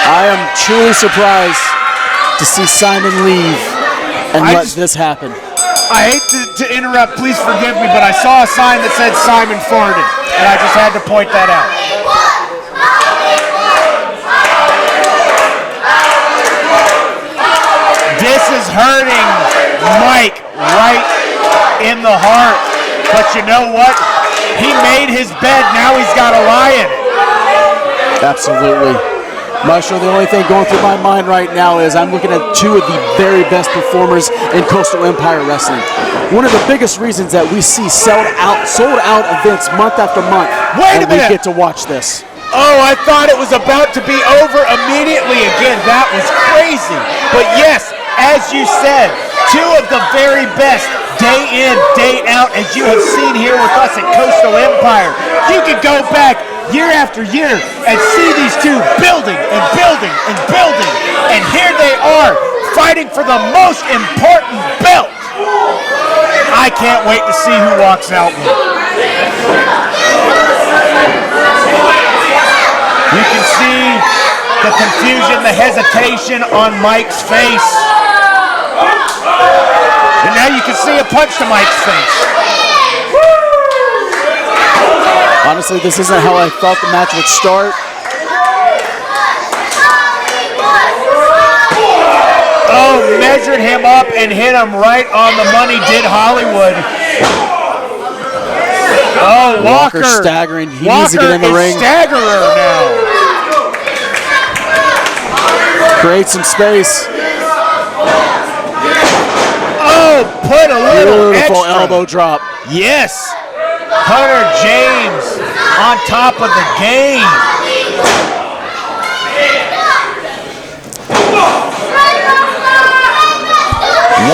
I am truly surprised to see Simon leave and let this happen. I hate to interrupt, please forgive me, but I saw a sign that said Simon farted, and I just had to point that out. This is hurting Mike right in the heart, but you know what? He made his bed, now he's got to lie in it. Absolutely. Maestro, the only thing going through my mind right now is I'm looking at two of the very best performers in Coastal Empire Wrestling. One of the biggest reasons that we see sold out events month after month. Wait a minute. We get to watch this. Oh, I thought it was about to be over immediately again. That was crazy. But yes, as you said, two of the very best day in, day out, as you have seen here with us at Coastal Empire. You could go back year after year and see these two building and building and building, and here they are fighting for the most important belt. I can't wait to see who walks out with it. You can see the confusion, the hesitation on Mike's face, and now you can see a punch to Mike's face. Honestly, this isn't how I thought the match would start. Oh, measured him up and hit him right on the money, did Hollywood. Oh, Walker staggering. He needs to get in the ring. Staggerer now. Create some space. Oh, put a little beautiful extra. Elbow drop. Yes. Hunter James on top of the game.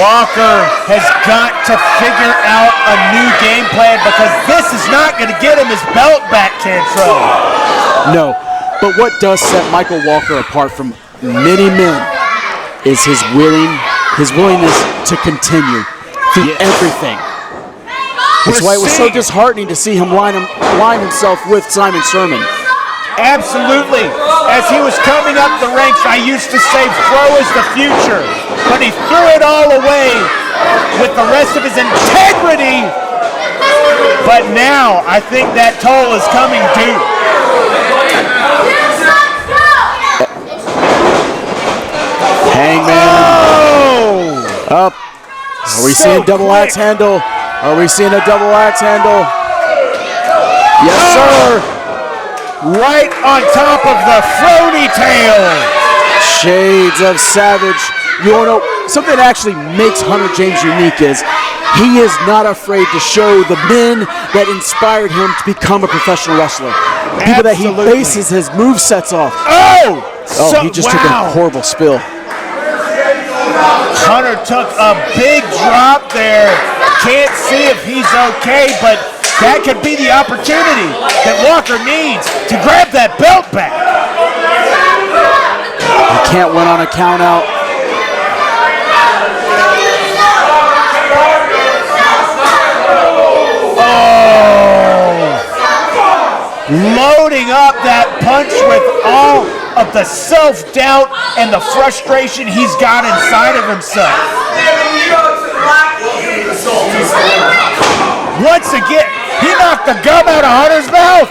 Walker has got to figure out a new game plan because this is not going to get him his belt back, Cantrell. No, but what does set Michael Walker apart from many men is his willingness to continue through everything. That's why it was so disheartening to see him line himself with Simon Sherman. Absolutely. As he was coming up the ranks, I used to say Fro is the future, but he threw it all away with the rest of his integrity. But now I think that toll is coming due. Hangman. Up. Are we seeing double axe handle? Are we seeing a double axe handle? Yes, sir. Right on top of the Frony tail. Shades of Savage. You want to know something that actually makes Hunter James unique is he is not afraid to show the men that inspired him to become a professional wrestler. People that he bases his movesets off. He just took a horrible spill. Hunter took a big drop there. Can't see if he's okay, but that could be the opportunity that Walker needs to grab that belt back. He can't win on a count out. Loading up that punch with all of the self-doubt and the frustration he's got inside of himself. Once again, he knocked the gum out of Hunter's mouth.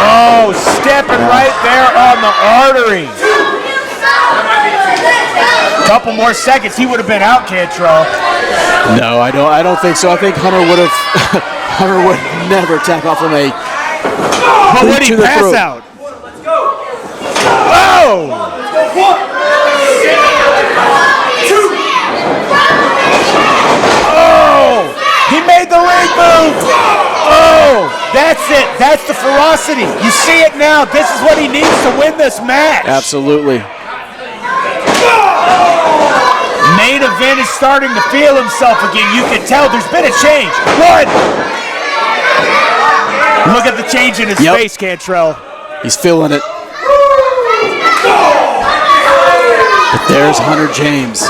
Oh, stepping right there on the artery. A couple more seconds, he would have been out, Cantrell. No, I don't think so. I think Hunter would have Hunter would never tap out from a but would he pass throat. Out? Oh! Oh! He made the leg move! Oh! That's it. That's the ferocity. You see it now. This is what he needs to win this match. Absolutely. Main event is starting to feel himself again. You can tell there's been a change. One. Look at the change in his face, Cantrell. He's feeling it. But there's Hunter James.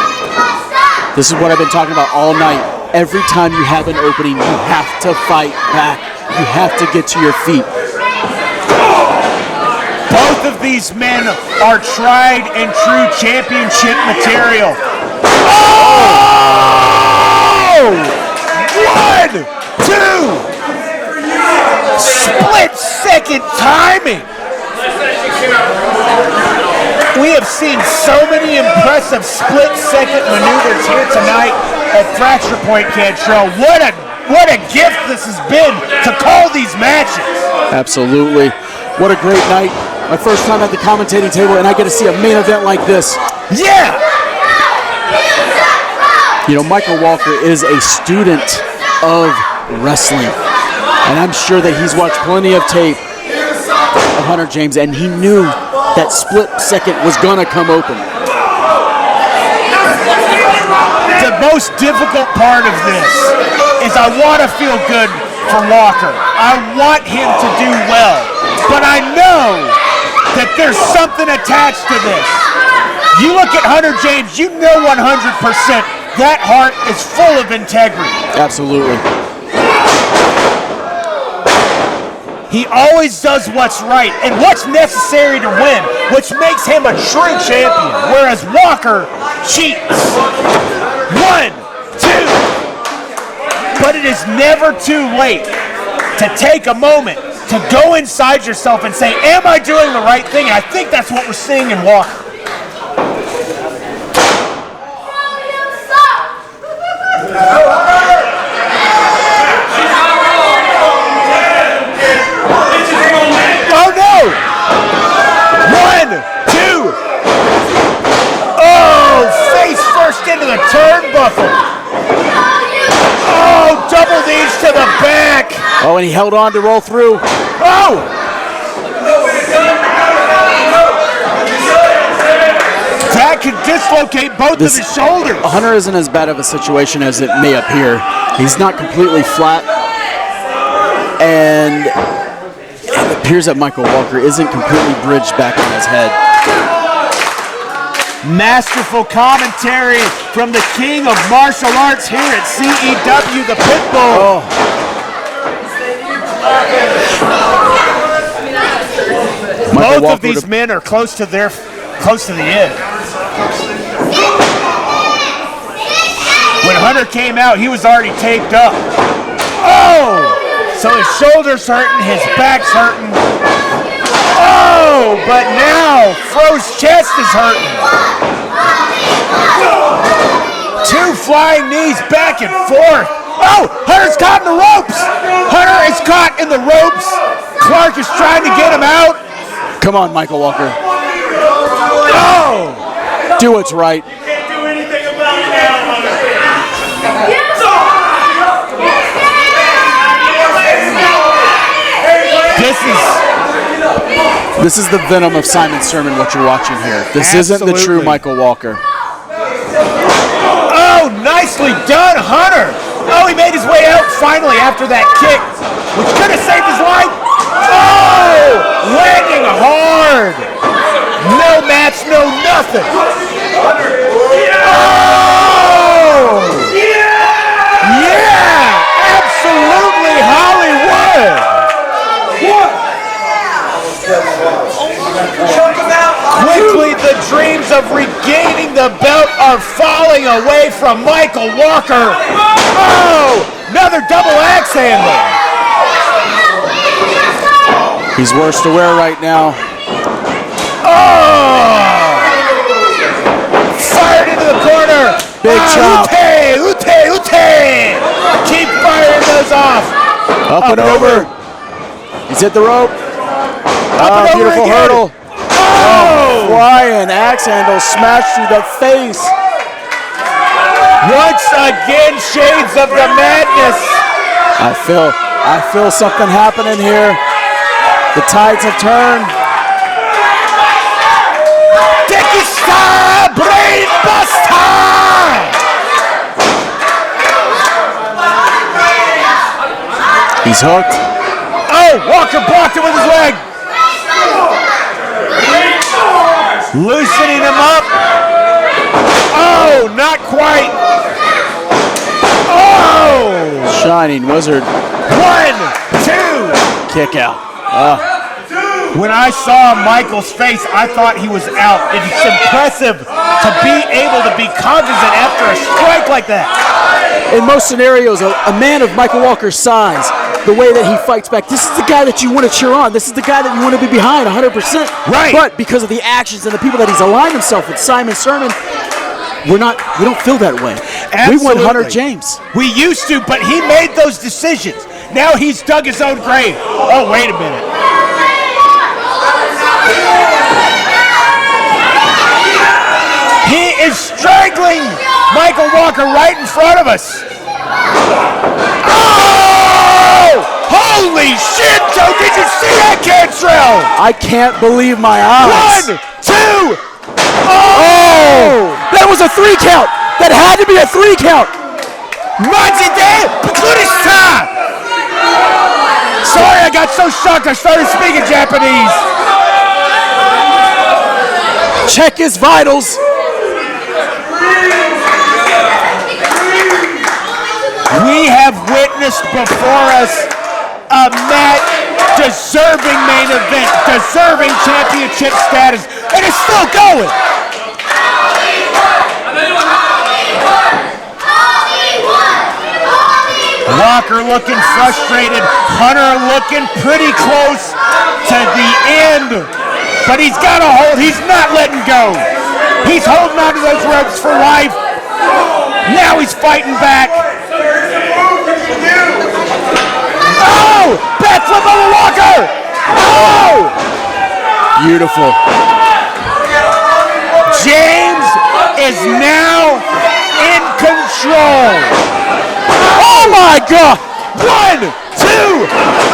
This is what I've been talking about all night. Every time you have an opening, you have to fight back. You have to get to your feet. Both of these men are tried and true championship material. Oh! 1, 2! Split-second timing. We have seen so many impressive split-second maneuvers here tonight at Fracture Point, Cantrell. What a gift this has been to call these matches. Absolutely. What a great night. My first time at the commentating table, and I get to see a main event like this. Yeah! You know, Michael Walker is a student of wrestling, and I'm sure that he's watched plenty of tape of Hunter James, and he knew that split second was gonna come open. The most difficult part of this is I want to feel good for Walker. I want him to do well, but I know that there's something attached to this. You look at Hunter James, you know 100% that heart is full of integrity. Absolutely. He always does what's right and what's necessary to win, which makes him a true champion, whereas Walker cheats. 1, 2. But it is never too late to take a moment to go inside yourself and say, am I doing the right thing? And I think that's what we're seeing in Walker. Oh no! 1, 2. Oh, face first into the turnbuckle. Oh, double knees to the back. Oh, and he held on to roll through. Oh! That could dislocate both of his shoulders. Hunter isn't as bad of a situation as it may appear. He's not completely flat, and it appears that Michael Walker isn't completely bridged back on his head. Masterful commentary from the king of martial arts here at CEW, the Pitbull. Both of these men are close to the end. When Hunter came out, he was already taped up. Oh! So his shoulder's hurting, his back's hurting. Oh! But now, Fro's chest is hurting. 2 flying knees back and forth. Oh! Hunter's caught in the ropes! Hunter is caught in the ropes. Clark is trying to get him out. Come on, Michael Walker. Oh! Do what's right. You can't do anything about it now, Hunter. This is the venom of Simon Sermon, what you're watching here. This isn't the true Michael Walker. Oh, nicely done, Hunter. Oh, he made his way out finally after that kick, which could have saved his life. Oh, landing hard. No match, no nothing. Oh! Yeah! Absolutely Hollywood! Quickly, the dreams of regaining the belt are falling away from Michael Walker. Oh! Another double axe handle. He's worse to wear right now. Oh! Fired into the corner. Big chop. Ute. Keep firing those off. Up and over. He's hit the rope. Up and over beautiful again. hurdle. Oh! Flying axe handle smashed through the face. Once again, shades of the madness. I feel I feel something happening here. The tides have turned. Dicky Star, Brain Buster! He's hooked. Oh, Walker blocked it with his leg. Loosening him up. Oh, not quite. Oh! Shining Wizard. 1, 2. Kick out. When I saw Michael's face, I thought he was out. It's impressive to be able to be cognizant after a strike like that. In most scenarios, a man of Michael Walker's size, the way that he fights back, this is the guy that you want to cheer on. This is the guy that you want to be behind 100%. Right. But because of the actions and the people that he's aligned himself with, Simon Sermon, we don't feel that way. Absolutely. We want Hunter James. We used to, but he made those decisions. Now he's dug his own grave. Oh, wait a minute. He is strangling Michael Walker right in front of us. Oh! Holy shit, Joe! Did you see that, Cantrell? I can't believe my eyes. 1, 2. Oh! That was a 3 count. That had to be a 3 count. Sorry, I got so shocked I started speaking Japanese. Check his vitals. We have witnessed before us a match deserving main event, deserving championship status, and it's still going. Walker looking frustrated, Hunter looking pretty close to the end, but he's got a hold, he's not letting go. He's holding on to those ropes for life. Now he's fighting back. Oh! Backflip over Walker! Oh! Beautiful. James is now in control. Oh my God! 1, 2,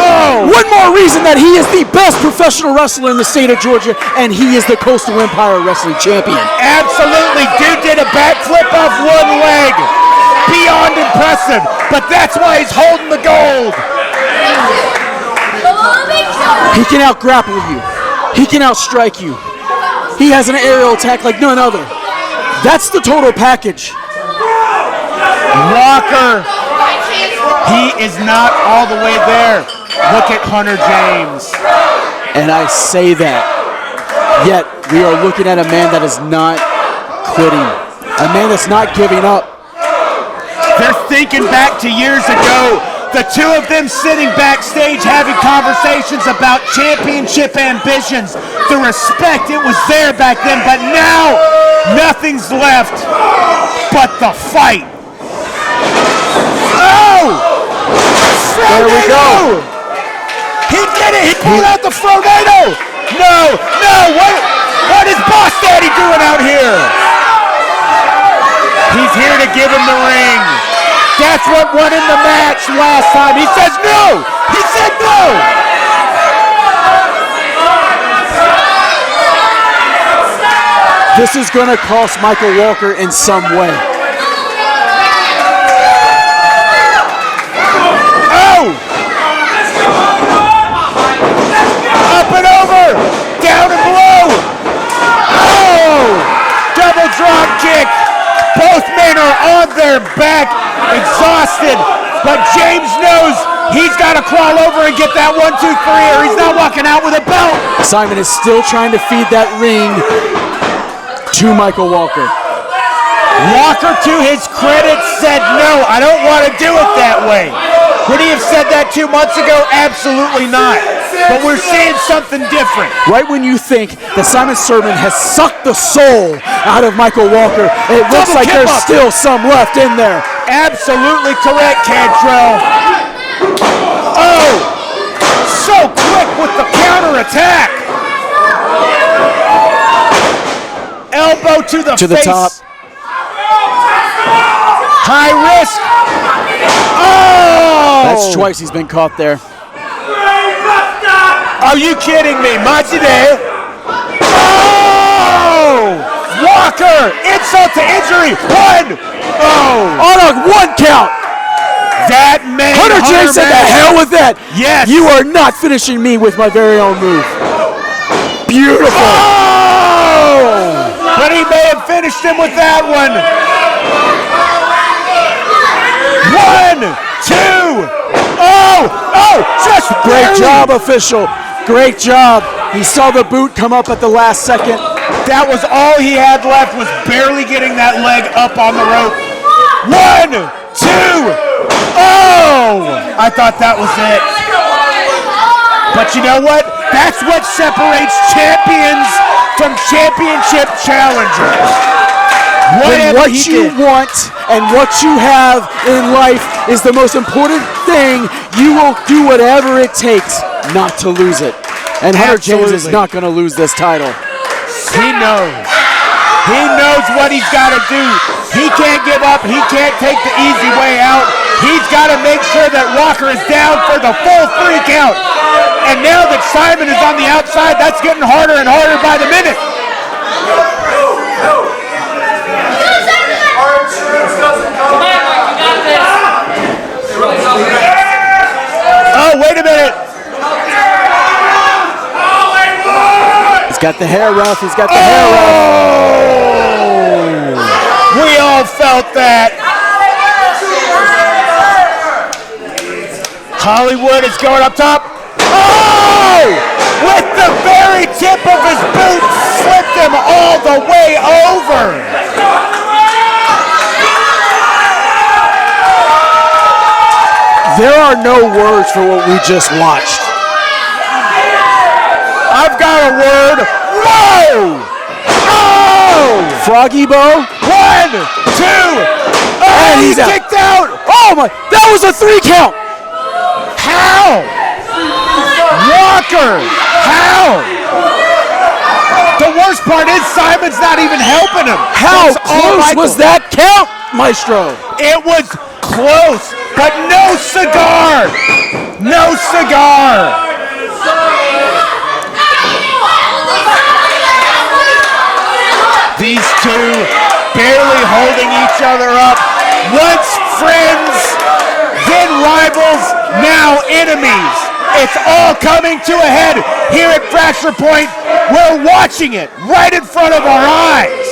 oh! One more reason that he is the best professional wrestler in the state of Georgia, and he is the Coastal Empire Wrestling Champion. Absolutely. Dude did a backflip off one leg. Beyond impressive, but that's why he's holding the gold. He can out-grapple you. He can outstrike you. He has an aerial attack like none other. That's the total package. Walker, he is not all the way there. Look at Hunter James. And I say that, yet we are looking at a man that is not quitting. A man that's not giving up. They're thinking back to years ago. The two of them sitting backstage having conversations about championship ambitions. The respect, it was there back then, but now nothing's left but the fight. Oh! There we go. He did it! He pulled out the Fronado! No! What is Boss Daddy doing out here? He's here to give him the ring. That's what won him the match last time. He says no! He said no! This is going to cost Michael Walker in some way. Oh! Up and over! Down and below! Oh! Double drop kick! Both men are on their back, exhausted, but James knows he's got to crawl over and get that 1, 2, 3, or he's not walking out with a belt. Simon is still trying to feed that ring to Michael Walker. Walker, to his credit, said no, I don't want to do it that way. Would he have said that 2 months ago? Absolutely not. But we're seeing something different. Right when you think that Simon Sermon has sucked the soul out of Michael Walker, it looks like there's still some left in there. Absolutely correct, Cantrell. Oh! So quick with the counterattack. Elbow to the face. To the top. High risk. Oh! That's twice he's been caught there. Are you kidding me? Machide. Oh! Walker! Insult to injury. One! Oh! On a 1 count. That made Hunter James said, "The hell with that." Yes. You are not finishing me with my very own move. Beautiful. Oh! But he may have finished him with that one. 1, 2. Oh! Just Great barely. job, official. Great job. He saw the boot come up at the last second. That was all he had left, was barely getting that leg up on the rope. 1, 2. Oh! I thought that was it. But you know what? That's what separates champions from championship challengers. When what you want and what you have in life is the most important thing, you will do whatever it takes not to lose it. And Hunter James is not going to lose this title. He knows. He knows what he's got to do. He can't give up. He can't take the easy way out. He's got to make sure that Walker is down for the full 3 count. And now that Simon is on the outside, that's getting harder and harder by the minute. Oh, wait a minute. He's got the hair rough. He's got the hair rough. We all felt that. Hollywood is going up top. Oh! With the very tip of his boot, slipped him all the way over. There are no words for what we just watched. I've got a word. Whoa! Oh! Froggy Bow. 1, 2. Oh, And he's out. kicked out. Oh my! That was a 3 count. How? Walker! How? The worst part is Simon's not even helping him. How That's all close Michael. was that count, Maestro? It was close, but no cigar. No cigar. These two barely holding each other up. Once friends, then rivals, now enemies. It's all coming to a head here at Fracture Point. We're watching it right in front of our eyes.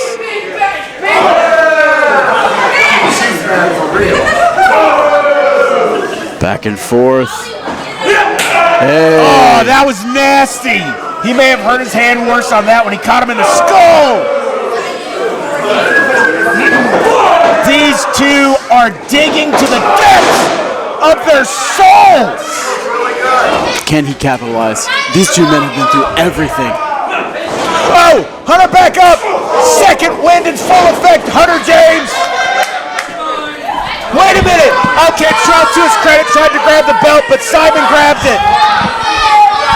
Back and forth. Oh, that was nasty. He may have hurt his hand worse on that when he caught him in the skull. These two are digging to the depths of their souls. Can he capitalize? These two men have been through everything. Oh, Hunter back up. Second wind in full effect, Hunter James. Wait a minute. Okay, Trout to his credit tried to grab the belt, but Simon grabbed it.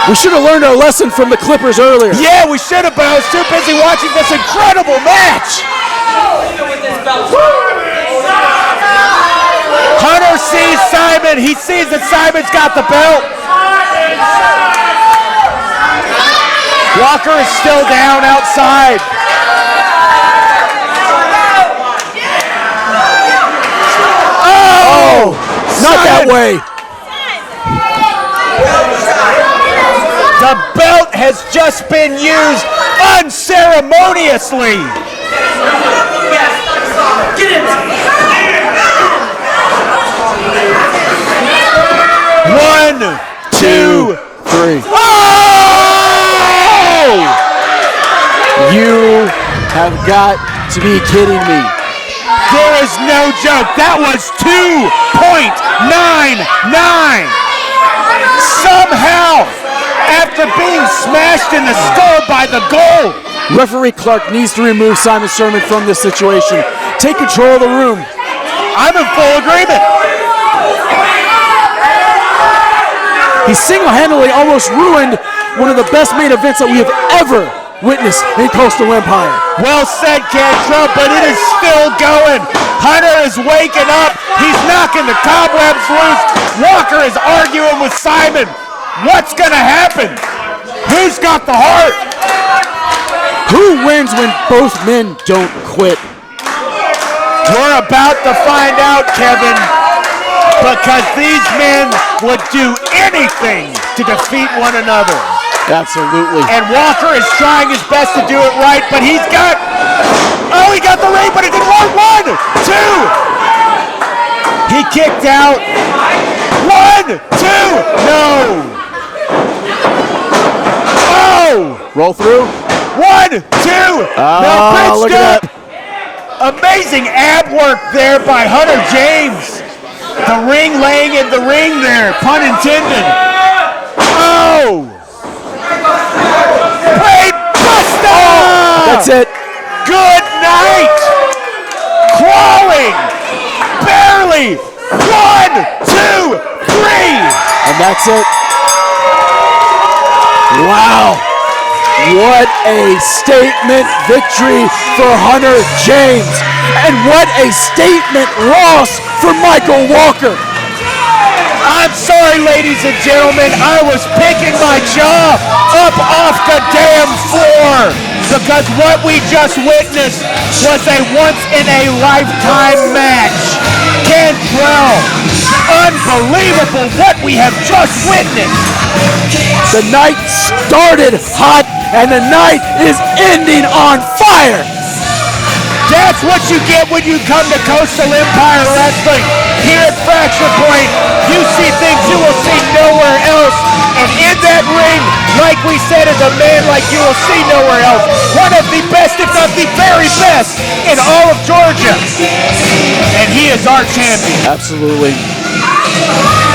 We should have learned our lesson from the Clippers earlier. Yeah, we should have, but I was too busy watching this incredible match. Hunter sees Simon. He sees that Simon's got the belt. Walker is still down outside. Oh! Not that way. The belt has just been used unceremoniously. One, 2, 3. Oh! You have got to be kidding me. There is no joke. That was 2.99. Somehow, after being smashed in the skull by the goal. Referee Clark needs to remove Simon Sermon from this situation. Take control of the room. I'm in full agreement. He single-handedly almost ruined one of the best main events that we have ever witnessed in Coastal Empire. Well said, Cantrell, but it is still going. Hunter is waking up. He's knocking the cobwebs loose. Walker is arguing with Simon. What's going to happen? Who's got the heart? Who wins when both men don't quit? We're about to find out, Kevin, because these men would do anything to defeat one another. Absolutely. And Walker is trying his best to do it right, but he got the ring, but it didn't work. 1, 2. He kicked out. 1, 2. No. Oh. Roll through. 1, 2. No, look pitched at up. Amazing ab work there by Hunter James. The ring laying in the ring there, pun intended. Oh! Brain buster! That's it. Good night! Crawling! Barely! 1, 2, 3! And that's it. Wow. What a statement victory for Hunter James. And what a statement loss for Michael Walker. I'm sorry, ladies and gentlemen, I was picking my jaw up off the damn floor because what we just witnessed was a once-in-a-lifetime match. Cantrell, unbelievable what we have just witnessed. The night started hot and the night is ending on fire. That's what you get when you come to Coastal Empire Wrestling. Here at Fracture Point, you see things you will see nowhere else. And in that ring, like we said, is a man like you will see nowhere else. One of the best, if not the very best, in all of Georgia. And he is our champion. Absolutely.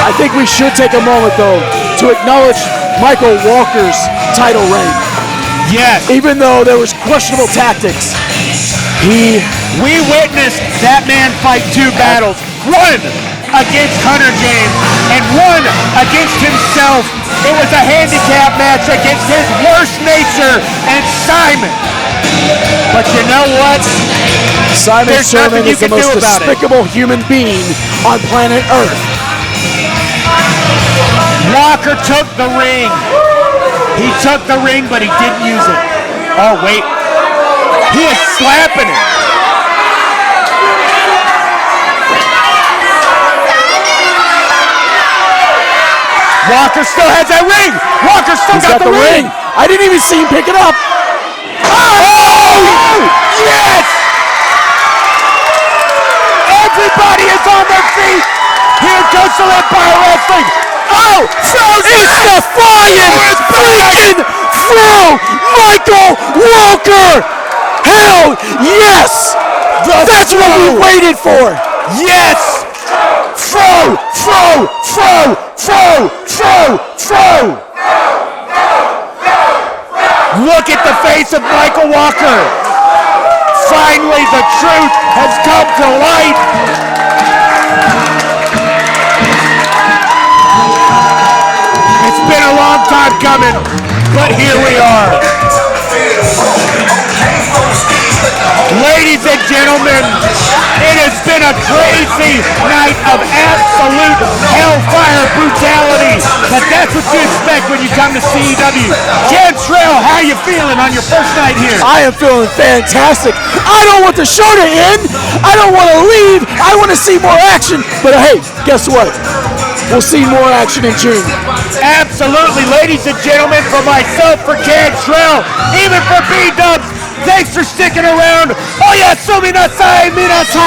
I think we should take a moment, though, to acknowledge Michael Walker's title reign. Yes. Even though there was questionable tactics, we witnessed that man fight 2 battles. One against Hunter James and one against himself. It was a handicap match against his worst nature and Simon. But you know what? Simon Sherman is the most despicable human being on planet Earth. Walker took the ring. He took the ring, but he didn't use it. Oh, wait. He is slapping it. Walker still has that ring. Walker still got the ring. I didn't even see him pick it up. Oh! Yes! Everybody is on their feet. Here at Coastal Empire Wrestling. Oh! It's the flying bacon through Michael Walker. Hell yes! That's what we waited for. Yes! Throw! Look at the face of Michael Walker. Finally, the truth has come to light. It's been a long time coming, but here we are. Ladies and gentlemen, it has been a crazy night of absolute hellfire brutality, but that's what you expect when you come to CEW. Cantrell, how you feeling on your first night here? I am feeling fantastic. I don't want the show to end. I don't want to leave. I want to see more action. But hey, guess what? We'll see more action in June. Absolutely, ladies and gentlemen, for myself, for Cantrell, even for B-Dubs, thanks for sticking around. Oh yeah, Suminasai Minasan!